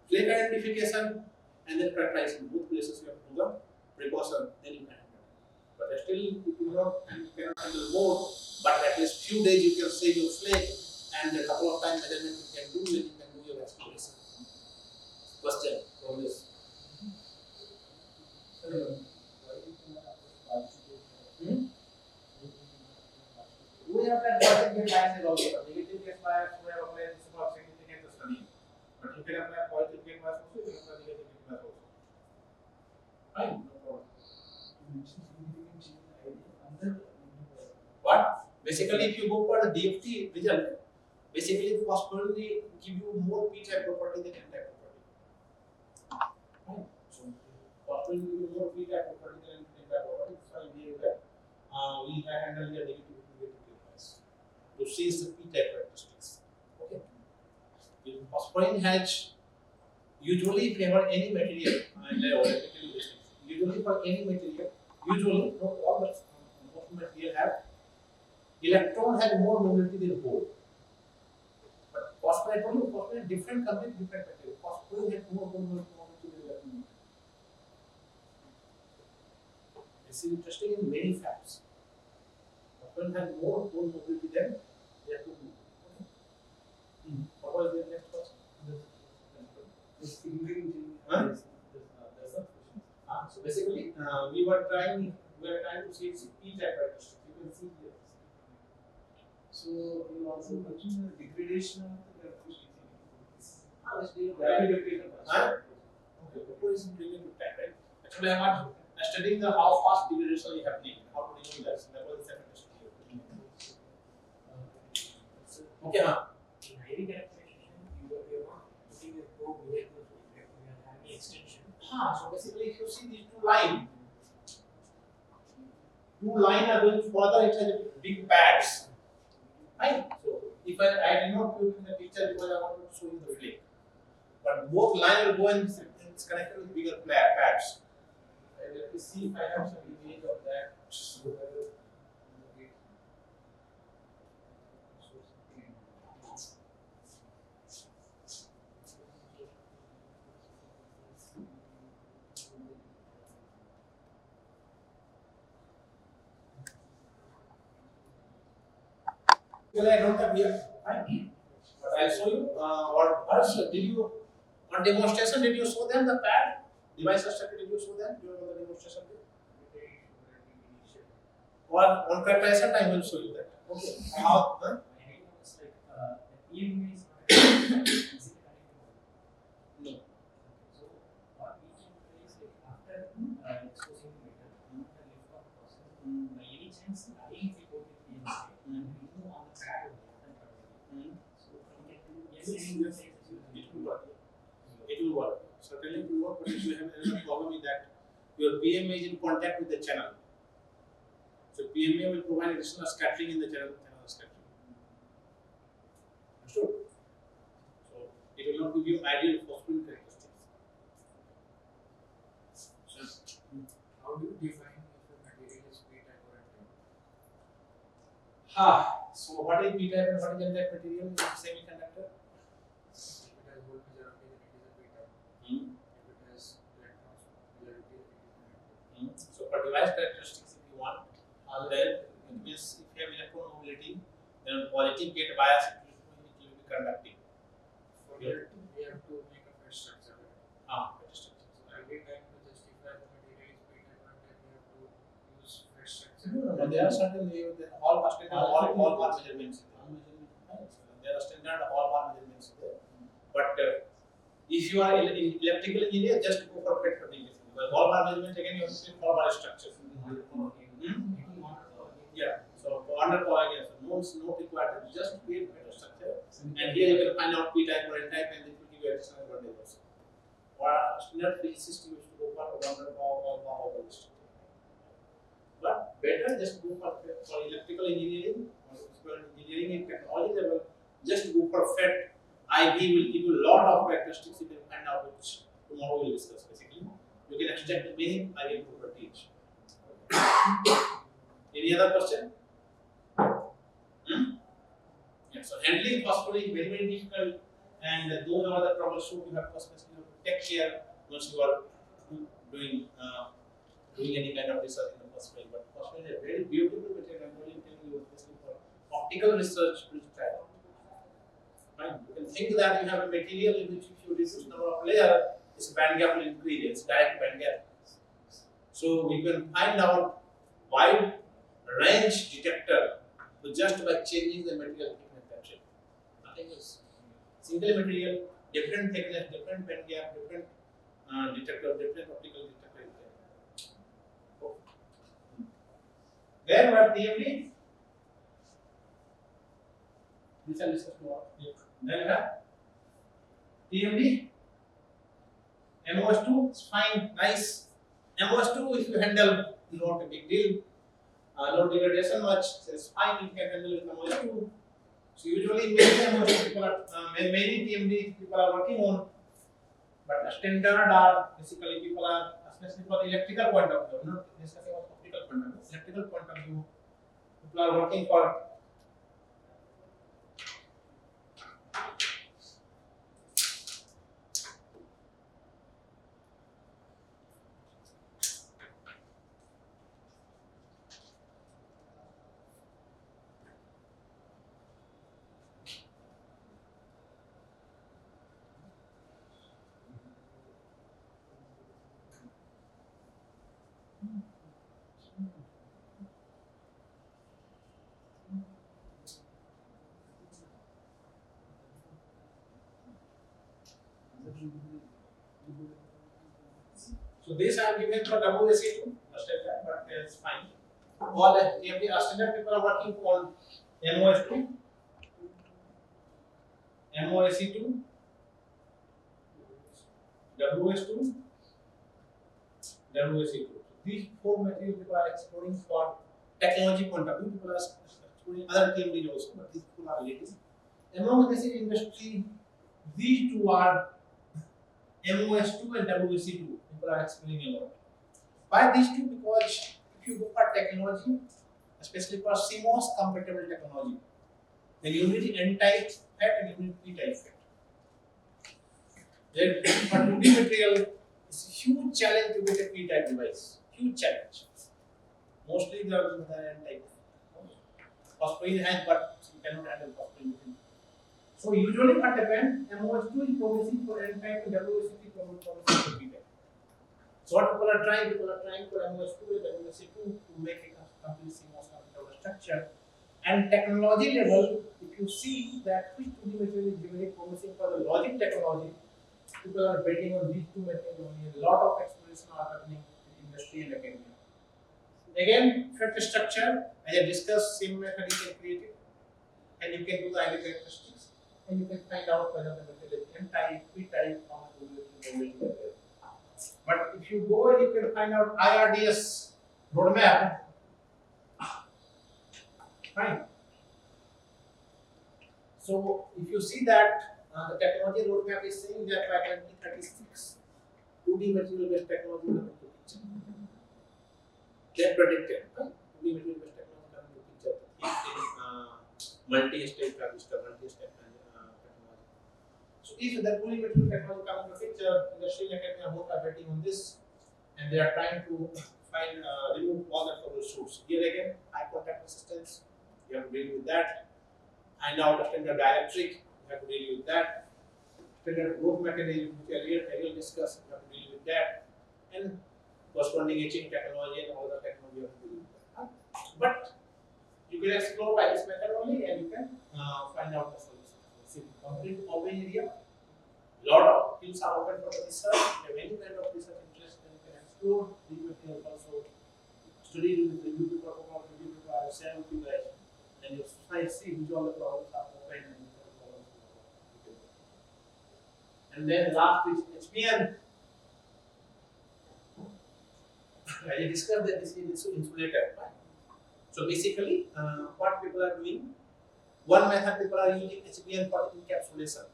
A: flake identification, and then characterize in both places you have to do the precaution, then you can handle. But still you cannot handle more, but at least few days you can save your flake and a couple of times measurement you can do and you can do your exploration. Question from this. We have that positive bias also. Negative case bias we have applied for significant study. But you can apply positive case bias also, you can apply negative case bias also. Fine, no problem. What? Basically, if you go for the DFT result, basically phosphorine give you more p-type property than n-type property. Fine. So phosphorine give you more p-type property than n-type property. So I believe that we have handled the negative bias to see the p-type characteristics. Okay. Phosphorine has usually favor any material. Usually for any material, usually not all, but most material have electron has more mobility than hole. But phosphorine, phosphorine different completely different material. Phosphorine has more mobility than electron. This is interesting in many facts. Phosphorine has more mobility than electron. What was the next question? So basically, we were trying to see its p-type characteristics. You can see here.
C: So you also mentioned the degradation of the characteristics.
A: Rapid degradation. Okay, before is related to time, right? Actually, I'm studying the how fast degradation is happening, how to deal with that. That was the second question. Okay,
B: In IV characterization, you are not putting a probe behind the reflector, you are having extension.
A: So basically, if you see these two lines are going further, it has big pads. Right? So if I did not put it in the picture because I wanted to show you the flake. But both lines are going, it's connected with bigger pads. Let me see if I have some image of that. Well, I don't have here, right? But I'll show you. Or first, did you on demonstration? Did you show them the pad device structure? Did you show them? Do you remember the demonstration? Or on characterization, I will show you that. Okay. How?
B: My idea was like the EMA is not easy connecting.
A: No.
B: So what we can do is like after exposing the metal, after lift off process, by any chance again we go with EMA and we move on the pad of the other part. So we can do
A: Yes. It will work. It will work. Certainly it will work, but if you have another problem with that, your PMA is in contact with the channel. So PMA will provide additional scattering in the channel scattering. Understood? So it will not give you ideal phosphorine characteristics.
E: How do you define if a material is p-type or n-type?
A: So what is p-type and what is n-type material in semiconductor?
E: If it has gold majority, then it is a p-type. If it has electrons majority, then it is an n-type.
A: So for device characteristics, if you want, then it means if you have electron mobility, then positive gate bias it will be conducting.
E: For that, we have to make a fresh structure.
A: Characteristics.
E: So every time to justify the material is p-type or n-type, we have to use fresh structure.
A: No, there are certain all bar measurements. There are standard all bar measurements there. But if you are in electrical engineer, just go for PET fabrication. Because all bar measurement again you have to see all bar structure. Yeah. So for under power again, so no required. Just create better structure. And here you can find out p-type or n-type, and it will give you additional advantage also. Or standard physicist used to go for under power all power structure. But better just go for electrical engineering or engineering and technology level, just go for FET. IV will give you a lot of characteristics. You can find out which Tomorrow we'll discuss basically. You can extract many ideal properties. Any other question? Yeah, so handling phosphorus is very, very difficult, and those are the troubleshoot you have to especially take care once you are doing any kind of research in the first place. But phosphorus is a very beautiful material. I'm really telling you, especially for optical research, please try it. Right? You can think that you have a material in which if you reduce number of layer, its band gap will increase, its direct band gap. So we can find out wide range detector just by changing the material thickness. That's it. Nothing else. Single material, different thickness, different band gap, different detector, different optical detector. Then we have TMD. This is discussed more. Then we have TMD. MOS2 is fine, nice. MOS2, if you handle, not a big deal. No degradation much, so it's fine, you can handle with MOS2. So usually many MOS2 people are, many TMD people are working on, but standard are basically people are, especially for the electrical point of view, not discussing about optical point of view. Electrical point of view, people are working for so this I have given for WSE2, standard, but it's fine. All TMD standard people are working on MOS2, MOSE2, WS2, WSE2. These four materials people are exploring for technology point of view. People are exploring other TMDs also, but these two are related. Among this industry, these two are MOS2 and WSE2. People are explaining a lot. Why these two? Because if you go for technology, especially for CMOS compatible technology, then you need N-type FET and you need P-type FET. Then for 2D material, it's a huge challenge to get a P-type device. Huge challenge. Mostly the N-type. Phosphorus has, but you cannot handle phosphorus. So usually what happens, MOS2 is promising for N-type and WSE2 is promising for P-type. So what people are trying for MOS2 and WSE2 to make a complete CMOS compatible structure. And technology level, if you see that which 2D material is really promising for the logic technology, people are betting on these two materials only. A lot of exploration are happening in industry and academia. Again, FET structure, as I discussed, same method you can create it, and you can do the ID characteristics, and you can find out whether the material is N-type, P-type, how much will be there. But if you go and you can find out IRDS roadmap, fine. So if you see that the technology roadmap is saying that by 2036, 2D material based technology will come into picture. They predicted, right? 2D material based technology coming into picture. Multi-state transistor, multi-state technology. So if the 2D material technology comes into picture, industry and academia both are betting on this, and they are trying to find remove all the troubleshoots. Here again, high contact resistance, you have to deal with that. And now the standard dielectric, you have to deal with that. Standard growth mechanism, which I will discuss, you have to deal with that. And corresponding etching technology and all the technology you have to deal with that. But you can explore by this method only, and you can find out the solution. It's a complete open area. Lot of fields are open for the research. If you have any kind of research interest, then you can explore these materials also. Study with the review protocol, review paper, share with you guys, and you try to see which all the problems are open and which all the problems are open. And then last is HPN. I discussed that this is insulator. So basically, what people are doing, one method people are using HPN for encapsulation,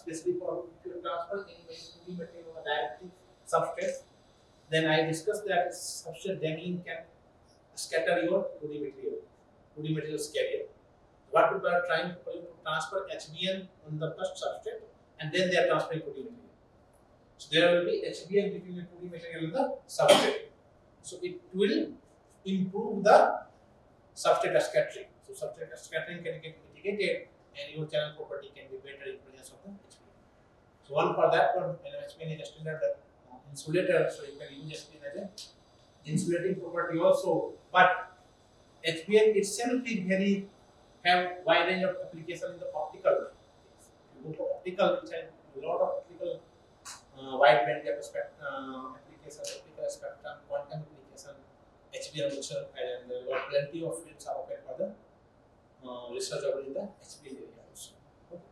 A: especially for fuel transfer in 2D material or dielectric substrate. Then I discussed that substrate dangling can scatter your 2D material carrier. What people are trying to transfer HBN on the first substrate, and then they are transferring 2D material. So there will be HBN between the 2D material and the substrate. So it will improve the substrate scattering. So substrate scattering can get mitigated, and your channel property can be better in presence of the HBN. So one for that one, HBN is a standard insulator, so you can use HBN as an insulating property also. But HBN itself is have wide range of application in the optical. You go for optical, which has a lot of optical wide band gap application, optical spectrum, quantum application, HBN research, and there are plenty of fields are open for the research over in the HBN area also. Okay.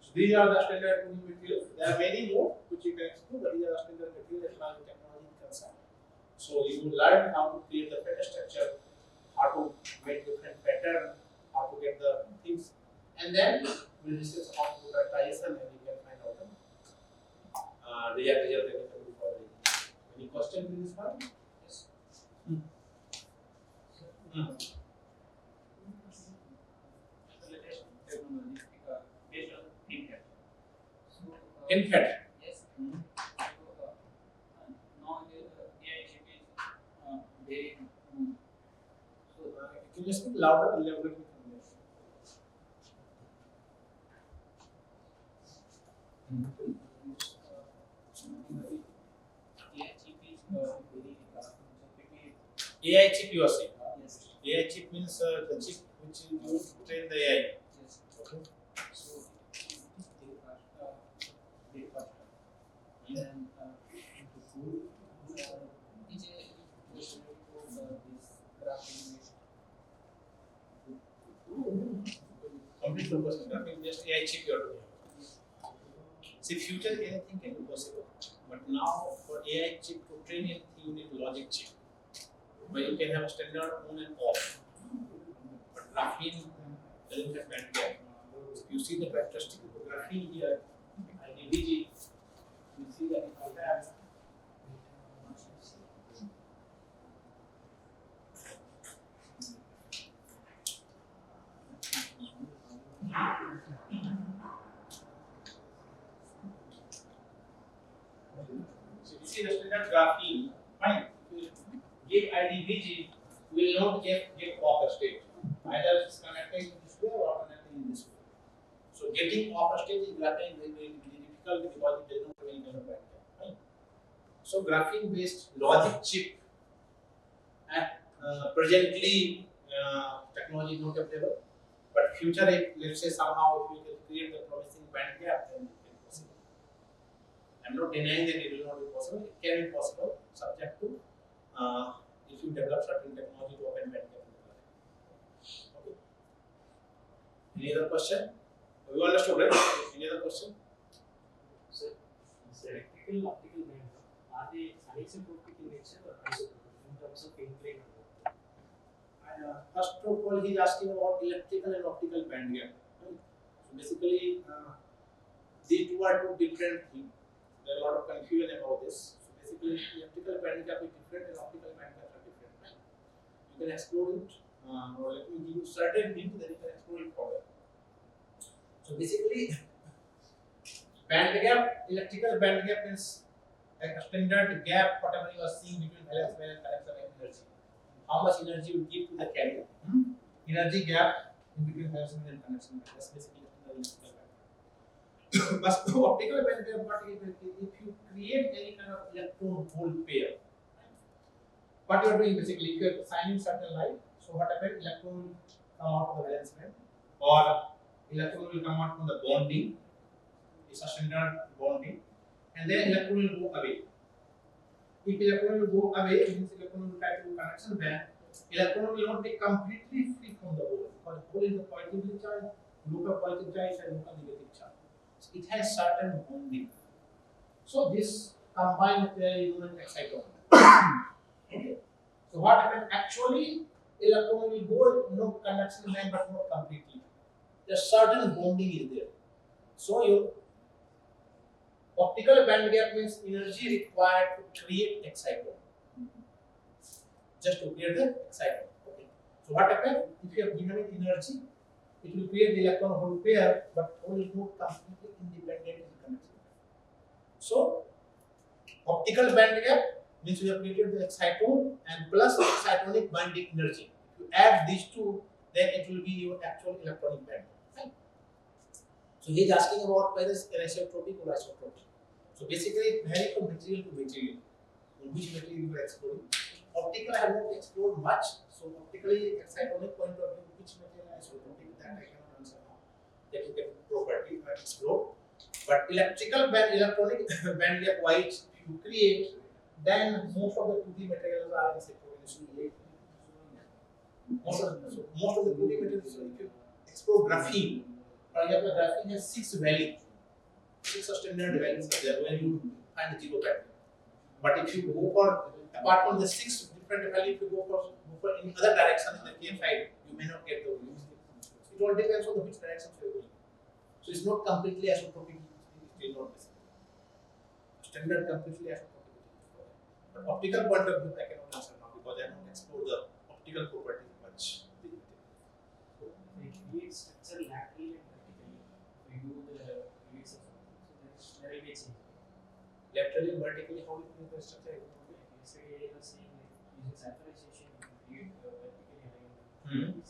A: So these are the standard materials. There are many more which you can explore, but these are the standard materials as far as technology is concerned. So you will learn how to create the pattern structure, how to make different pattern, how to get the things, and then we'll discuss how to do the triation, and you can find out the result for the. Any question in this one? Yes.
C: technology
B: based on impact.
A: InFET.
B: Yes.
C: Now the AI chip is very
A: So can you speak louder? Elaborate on this.
C: AI chip is very
A: AI chip you are saying.
C: yes.
A: AI chip means the chip which is used to train the AI.
C: Yes.
A: Okay.
C: So it is very fast. Then into food is a this graphing
A: Complete purpose is nothing, just AI chip you are doing. See, future anything can be possible, but now for AI chip to train anything, you need logic chip, where you can have a standard on and off. But graphene doesn't have band gap. If you see the characteristic of the graphene here, IDVG, you see that if I have so you see the standard graphene, fine. Give IDVG will not get off state. Either it's connected in this way or connected in this way. So getting off state is graphene very difficult because it does not have any kind of band gap. Fine. So graphene based logic chip at presently technology is not available. But future, if let's say somehow if we can create the promising band gap, then it can be possible. I'm not denying that it will not be possible. It can be possible, subject to if you develop certain technology to open band gap in the market. Okay. Any other question? You understood, right? Any other question?
B: So, electrical optical band, are they anisotropic in nature or isotropic in terms of in plane?
A: First of all, he's asking about electrical and optical band gap. Right? So basically, these two are two different things. There are a lot of confusion about this. So basically, electrical band gap is different and optical band gap are different. Right? You can explore it, or let me give you certain hints, then you can explore it further. So basically, band gap, electrical band gap is a standard gap, whatever you are seeing between valence band and connection energy. How much energy you give to the carrier? Energy gap in between valence band and connection band. That's basically the electrical band. But optical band gap, what is if you create any kind of electron hole pair, what you are doing basically, if you are shining certain light, so what happens? Electron will come out of the valence band, or electron will come out from the bonding. It's a standard bonding, and then electron will go away. If electron will go away, it means electron will try to connection band. Electron will not be completely free from the hole, because hole is a positively charged, local positive charge and local negative charge. So it has certain bonding. So this combined pair is known as exciton. Okay. So what happens? Actually, electron will go no conduction band, but not completely. A certain bonding is there. So your Optical band gap means energy required to create exciton. Just to create the exciton. Okay. So what happens if you have given it energy? It will create the electron hole pair, but hole is not completely independent in conduction. So optical band gap means we have created the exciton and plus excitonic binding energy. If you add these two, then it will be your actual electronic band. Right? So he is asking about whether it's anisotropic or isotropic. So basically it varies from material to material. Which material you are exploring. Optical I have not explored much. So optically excitonic point of view, which material isotropic, that I cannot answer now. That is the property I explore. But electrical band electronic band gap wise if you create, then most of the 2D materials are anisotropic. Most of the 2D materials, so if you explore graphene, for example, graphene has 6 values, 6 standard values are there where you find zero pattern. But if you go for, apart from the 6 different values, if you go for any other direction in the K side, you may not get the values. It all depends on the which direction you are going. So it's not completely isotropic, it is not necessary. Standard completely isotropic. But optical point of view, I cannot answer now because I have not explored the optical properties much.
B: So if we create structure laterally and vertically, we do the release of something. So there will be a change.
A: Laterally and vertically, how we create the structure?
B: Yesterday I was saying like using centralization, you can create vertically aligned.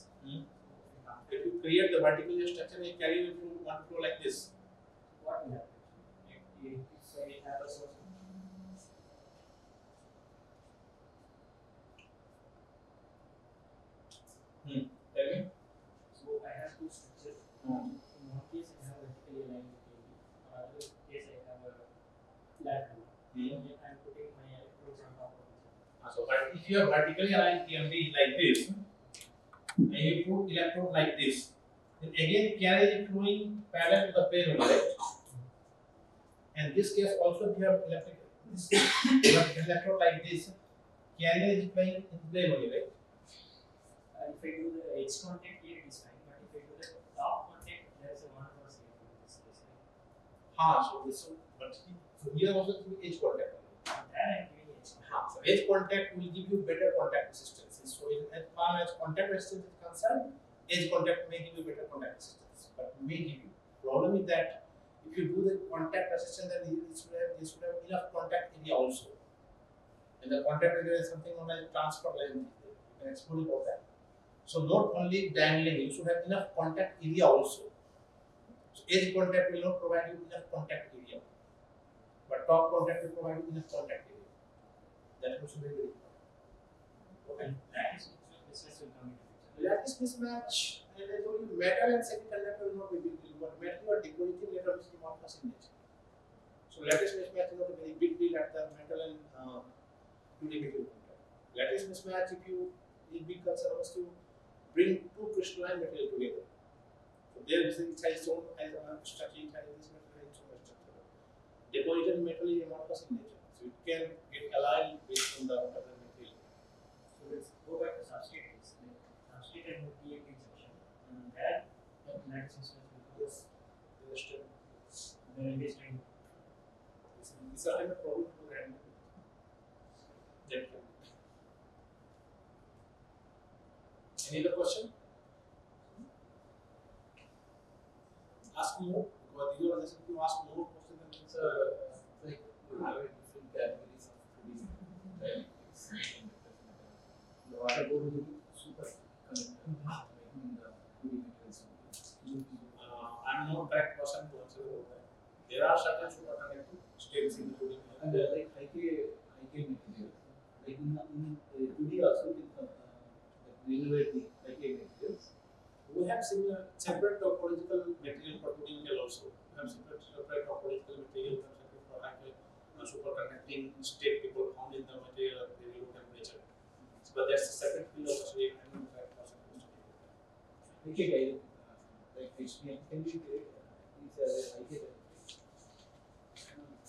A: If you create the vertical structure, you carry it through one flow like this.
B: What will happen? If I have a source.
A: Tell me.
B: So I have two structures. In one case I have vertically aligned with KB. Other case I have a lateral. And I'm putting my electrodes on top of each other.
A: So, but if you have vertically aligned TMD like this, and you put electrode like this, then again carriage is flowing parallel to the plane only, right? And this case also if you have this electrode like this, carriage is playing in plane only, right?
B: If I do the edge contact here, it is fine. But if I do the top contact, there is a 1 over C in this case.
A: So here also through edge contact.
B: There I'm giving edge contact.
A: So edge contact will give you better contact resistance. So as far as contact resistance is concerned, edge contact may give you better contact resistance, but may give you. Problem is that if you do the contact resistance, then you should have enough contact area also. And the contact area is something known as transfer length. You can explore about that. So not only dangling, you should have enough contact area also. So edge contact will not provide you enough contact area, but top contact will provide you enough contact area. That is very very important. Okay.
B: This will come into picture.
A: Lattice mismatch, and I told you metal and semiconductor will not be big deal, but metal or decorative later is amorphous in nature. So lattice mismatch is not a very big deal at the metal and derivative contact. Lattice mismatch, if you the big concern was to bring two crystalline material together. So there is it has its own as a structure, it has this metal has its own structure. Decorated metal is amorphous in nature, so it can get aligned based on the other material.
B: So let's go back to substrate case. Substrate and PAP junction. There, lattice mismatch will come.
A: Yes, understood.
B: There will be strain.
A: These are kind of problems to handle. Any other question? Ask more, because these are necessary to ask more questions than
C: So, like you have different categories of producing dynamics. What about the superconductor, like in the 2D materials?
A: I'm not correct person to answer about that. There are certain superconducting states in the coding.
C: And like IK materials, like in 2D also with renewable IK materials.
A: We have similar separate topological material for coding also. We have separate topological material for superconducting state people found in the material at very low temperature. But that's a separate field of study. I'm not correct person to study that.
C: IK like HBM can be created. These are IK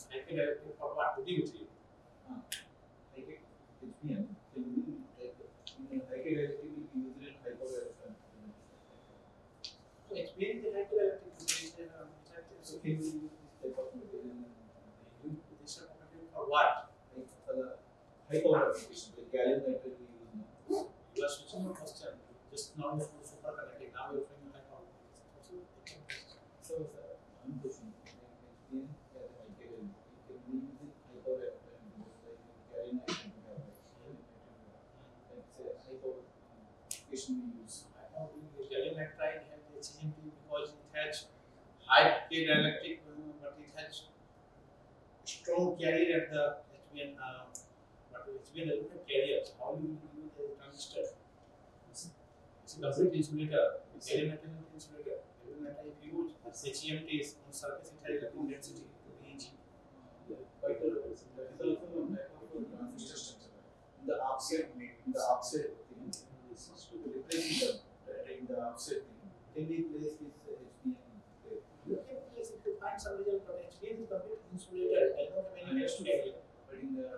A: I can directly for what to do with you.
C: IK HBM can be like IK directly will be used in hyperware.
A: So experience the hyperelectric
C: So can we use this type of material? high power application, like gallium nitride we use now.
A: You are switching your question. Just now you are superconducting. Now you are doing high power.
C: So, one question, in high power, you can use high power application, like gallium nitride we have, like say high power application we use.
A: Gallium nitride has HEMT because it has high dielectric, but it has strong carrier at the HBN. But HBN doesn't have carriers. How do you use the transistor? It's a complete insulator. Gallium nitride is an insulator. Gallium nitride, if you use HEMT is on surface, it has electron density, Eg.
C: But that is also one type of transistor structure. In the offset thing, replacing in the offset thing, can be placed with HBM.
A: You can place if you find some result, but HBN is complete insulator. I don't have any next carrier.
C: But in the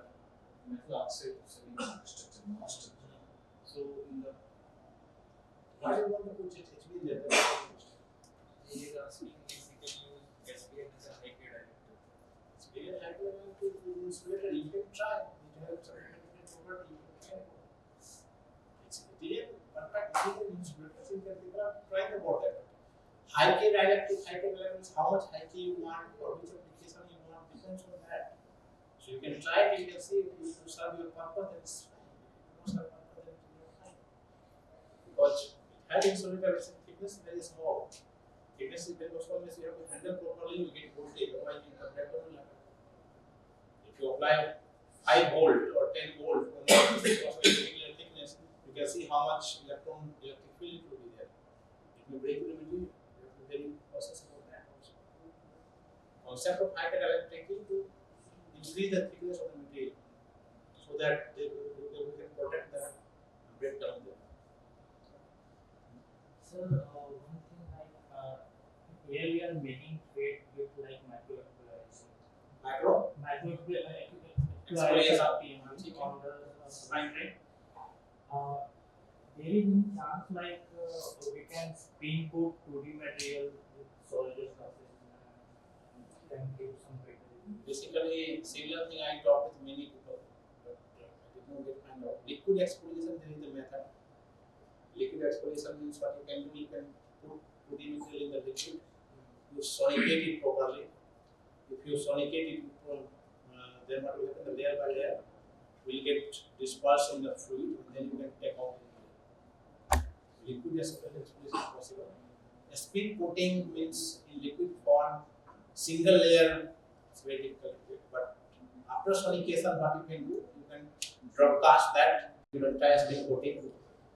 C: metal oxide structure, mass structure. So in the
A: Why do you want to put HBN there?
E: He is asking if we can use SPN as a high K dielectric.
A: HBN high dielectric insulator. You can try. It has some different property. You can try. It's HBN, perfect. Insulator. So you can figure out trying about that. High K dielectric is how much high K you want or which application you want depends on that. So you can try it, you can see if you serve your purpose, then it's fine. If you don't serve purpose, then it's not fine. Because it has insulator thickness very small. Thickness is very small, means you have to handle properly, you get voltage, otherwise you have that will happen. If you apply 5 volt or 10 volt on a particular thickness, you can see how much electric field will be there. It will break the material. You have to very process about that also. Concept of high dielectric is to increase the thickness of the material so that they can protect the breakdown there.
B: Sir, one thing like here we are making trade with like microexploration.
A: Macro
B: Microexploration on the
A: fine grain.
B: there is any chance like we can spin coat 2D material with solid surface and give some better.
A: Basically, similar thing I talked with many people, but I did not get find out. Liquid exfoliation, there is a method. Liquid exfoliation means what you can do, you can put 2D material in the liquid, you sonicate it properly. If you sonicate it, then what will happen, the layer by layer will get dispersed in the fluid, and then you can take out the liquid exfoliation is possible. A spin coating means in liquid form, single layer. It's very difficult to do, but after sonication, what you can do, you can drop cast that, you can try spin coating,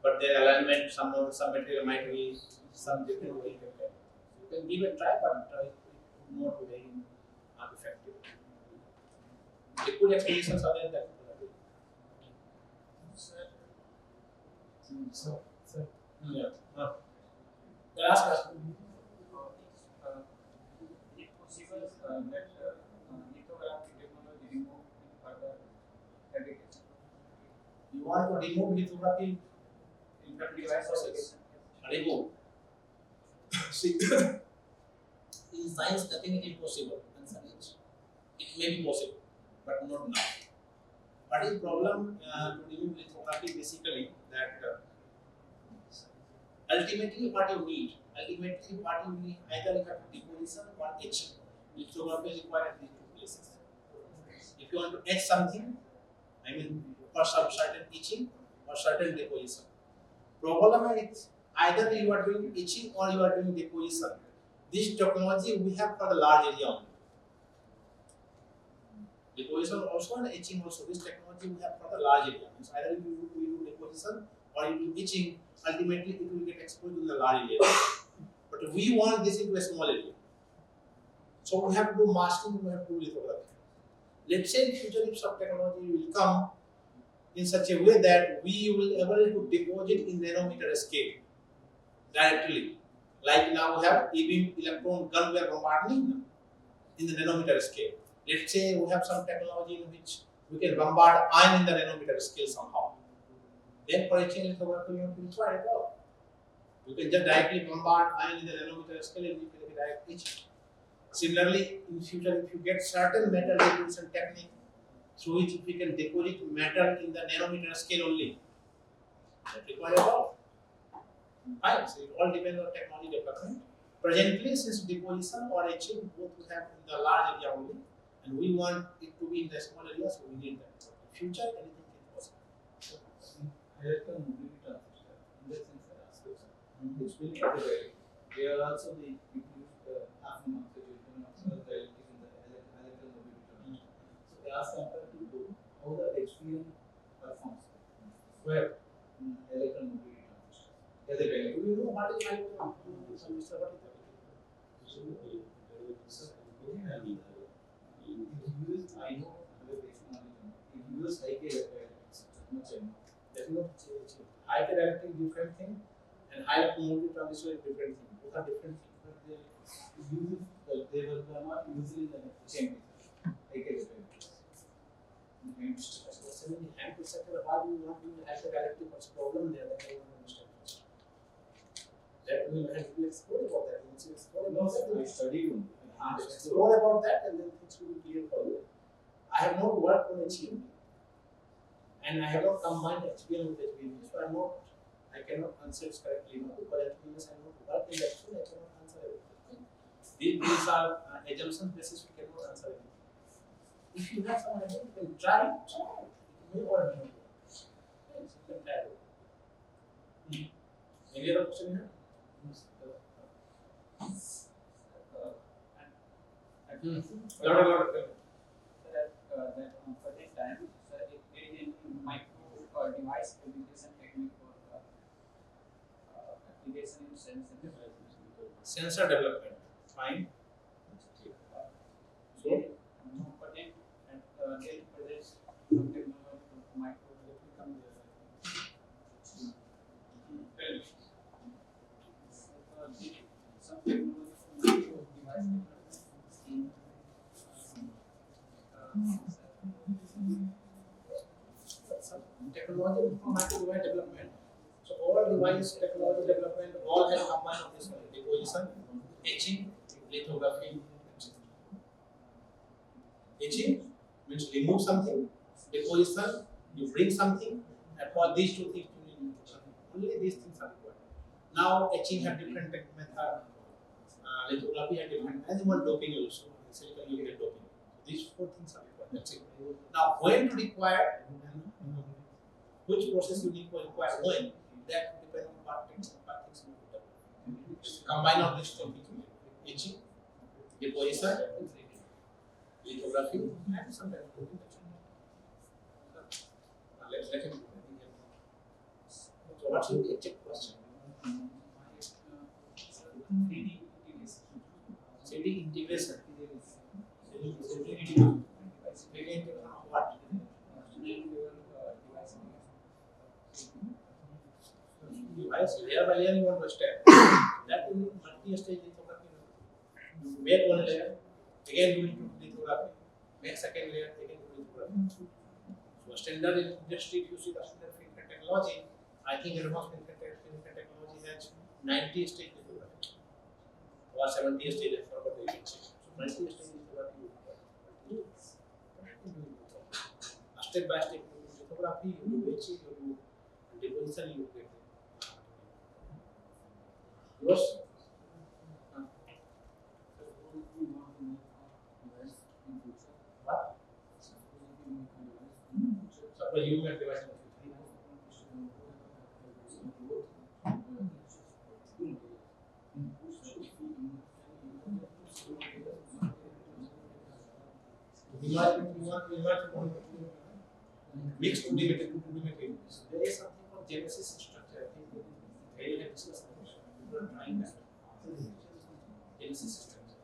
A: but their alignment, some material might be some different way. You can give it a try, but it will not be very effective. Liquid exfoliations are there that people are doing. Yeah. The last question.
C: is it possible that lithography technology remove further fabrication?
A: You want to remove lithography in fabrication process? Remove. See, in science, nothing is impossible. Answer is, it may be possible, but not now. What is problem to remove lithography? Basically, that ultimately what you need, either you have to deposition or etching. Lithography is required at these two places. If you want to etch something, I mean for some certain etching or certain deposition. Problem is either you are doing etching or you are doing deposition. This technology we have for the large area only. Deposition also and etching also. This technology we have for the large area. So either you do deposition or you do etching. Ultimately, it will get exposed in the large area. But we want this into a small area. So we have to do masking. We have to do lithography. Let's say in future, if some technology will come in such a way that we will be able to deposit in nanometer scale directly. Like now we have e-beam electron gun we are bombarding in the nanometer scale. Let's say we have some technology in which we can bombard ion in the nanometer scale somehow. Then for etching lithography, you have to try it out. You can just directly bombard ion in the nanometer scale and you can get direct etching. Similarly, in future, if you get certain metal deposition technique, through which we can deposit matter in the nanometer scale only. That requires about fine. So it all depends on technology development. Presently, since deposition or etching both we have in the large area only, and we want it to be in the small area, so we need that. In future, anything is possible.
C: Electron mobility transistor, in that sense, I asked you, it's been integrated. We are also the use half an oxygen of the electric in the electron mobility transistor. So they asked compared to do how the HBM performs.
A: Where?
C: Electron mobility transistor.
A: Do you know what is electron? Mr. What is that?
C: It uses, I know, the basic knowledge. It uses high K electronics. Much I know.
A: That is not high electric different thing, and high mobility transistor is different thing. Both are different things. But they
C: Uses they were not usually the same. High K electronics.
A: So when you hand to sector, why do you want to high electric? What's the problem there? That I don't understand. That we have to explore about that. Once you explore
C: No,
A: about that,
C: I studied one.
A: explore about that, and then things will be clear for you. I have not worked on HBM, and I have not combined HBM with HBM, so I cannot answer it correctly now because HBM I not work in that, so I cannot answer everything. These are assumption basis. We cannot answer everything. If you have some idea, you can try it. It may or may not work. Yes, you can try it. Any other question you have?
B: That for that time, sir, it is in micro device fabrication technique for application in sensor.
A: Sensor development. Fine.
B: So, component and they present some technology for micro some technology for micro device development.
A: Technology for micro device development. So all device technology development all has combined of this one: deposition, etching, lithography. Etching means remove something, deposition you bring something, and for these two things you need only these things are required. Now etching have different method, lithography have different, and even doping also. Silicon you get doping. These four things are required. That's it. Now when to require, which process you need to require when, that depends on what things you need to develop. Combine all these two things: etching, deposition, lithography, and sometimes doping. Let him do that. So what's your exact question?
B: 3D integration.
A: 3D integration. 3D integration. 3D integration of what? Device layer by layer you want to step. That you need multi-stage lithography. You make one layer, again you need to do lithography. Make second layer, again you do lithography. So standard in industry, if you see the standard fingerprint technology, I think advanced fingerprint technology has 90 stage lithography or 70 stage lithography. So multi-stage lithography. Step by step lithography, you do etching, you do deposition, you get it. Yours? What? Suppose you make device in the future. You might mix 2D material to 2D material. There is something called Genesis structure. I think they have discussed that. People are trying that. Genesis structure.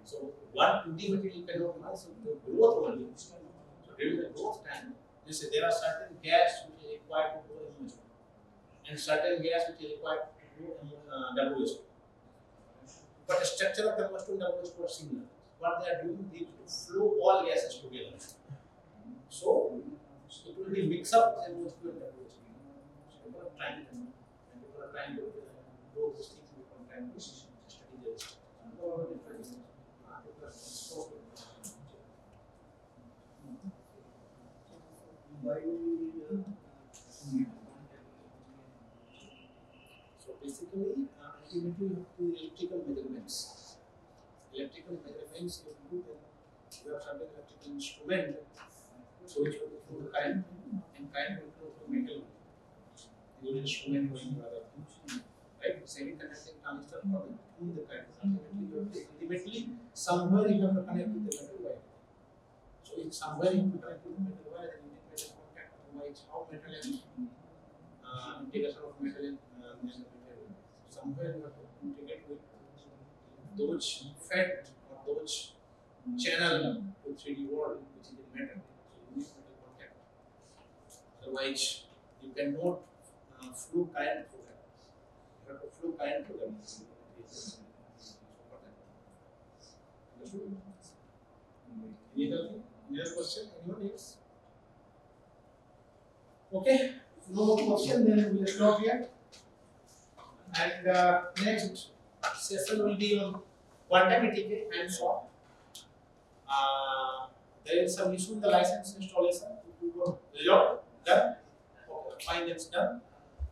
A: So one 2D material cannot mass the growth only. So during the growth time, you say there are certain gas which is required to grow immunity, and certain gas which is required to grow WS2. But the structure of WS2 and WS2 are similar. What they are doing, they flow all gases together. So it will be mix up and WS2 and WS2. So people are trying to do those things from time to study this. fundamentally you have to do electrical measurements. Electrical measurements you do, then you have certain electrical instrument, so which will flow the current, and current will flow through metal. Your instrument going rather, right? Semi-conducting transistor for the current. Ultimately, somewhere you have to connect with the metal wire. So if somewhere you have to connect with the metal wire, then you need metal contact. Otherwise, how metal and integration of metal and metal. Somewhere you have to integrate with those FET or those channel to 3D world, which is in metal. So you need metal contact. Otherwise, you cannot flow current through them. You have to flow current through them. Understood? Any other thing? Any other question? Anyone else? Okay. If no more question, then we will stop here. And next session will be on quantum ETK and so on. There is some issue in the license installation. Resolved? Done? Okay, fine, that's done.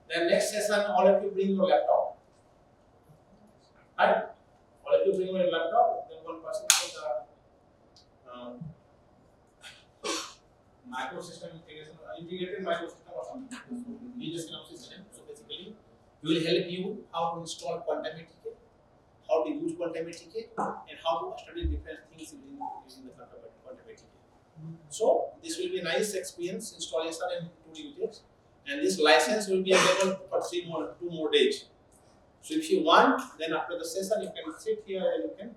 A: Then next session, all of you bring your laptop. Right? All of you bring your laptop. Then one person for the microsystem integration, integrated microsystem or something. We just announced this name. So basically, we will help you how to install quantum ETK, how to use quantum ETK, and how to study different things using the quantum ETK. So this will be a nice experience, installation and 2D usage. And this license will be available for 2 more days. So if you want, then after the session you can sit here and you can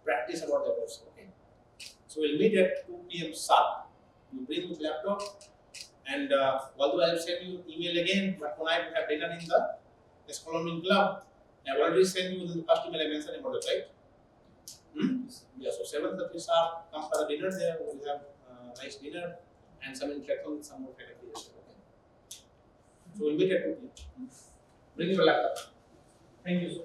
A: practice about the course. Okay. So we'll meet at 2 p.m. sharp. You bring your laptop, and although I have sent you email again, but tonight we have dinner in the Escalon Club. I have already sent you in the first email I mentioned about it, right? Yeah. So 7:30 sharp. Come for the dinner there. We will have nice dinner and some interaction with some more faculty. Okay. So we'll meet at 2 p.m. Bring your laptop. Thank you, sir.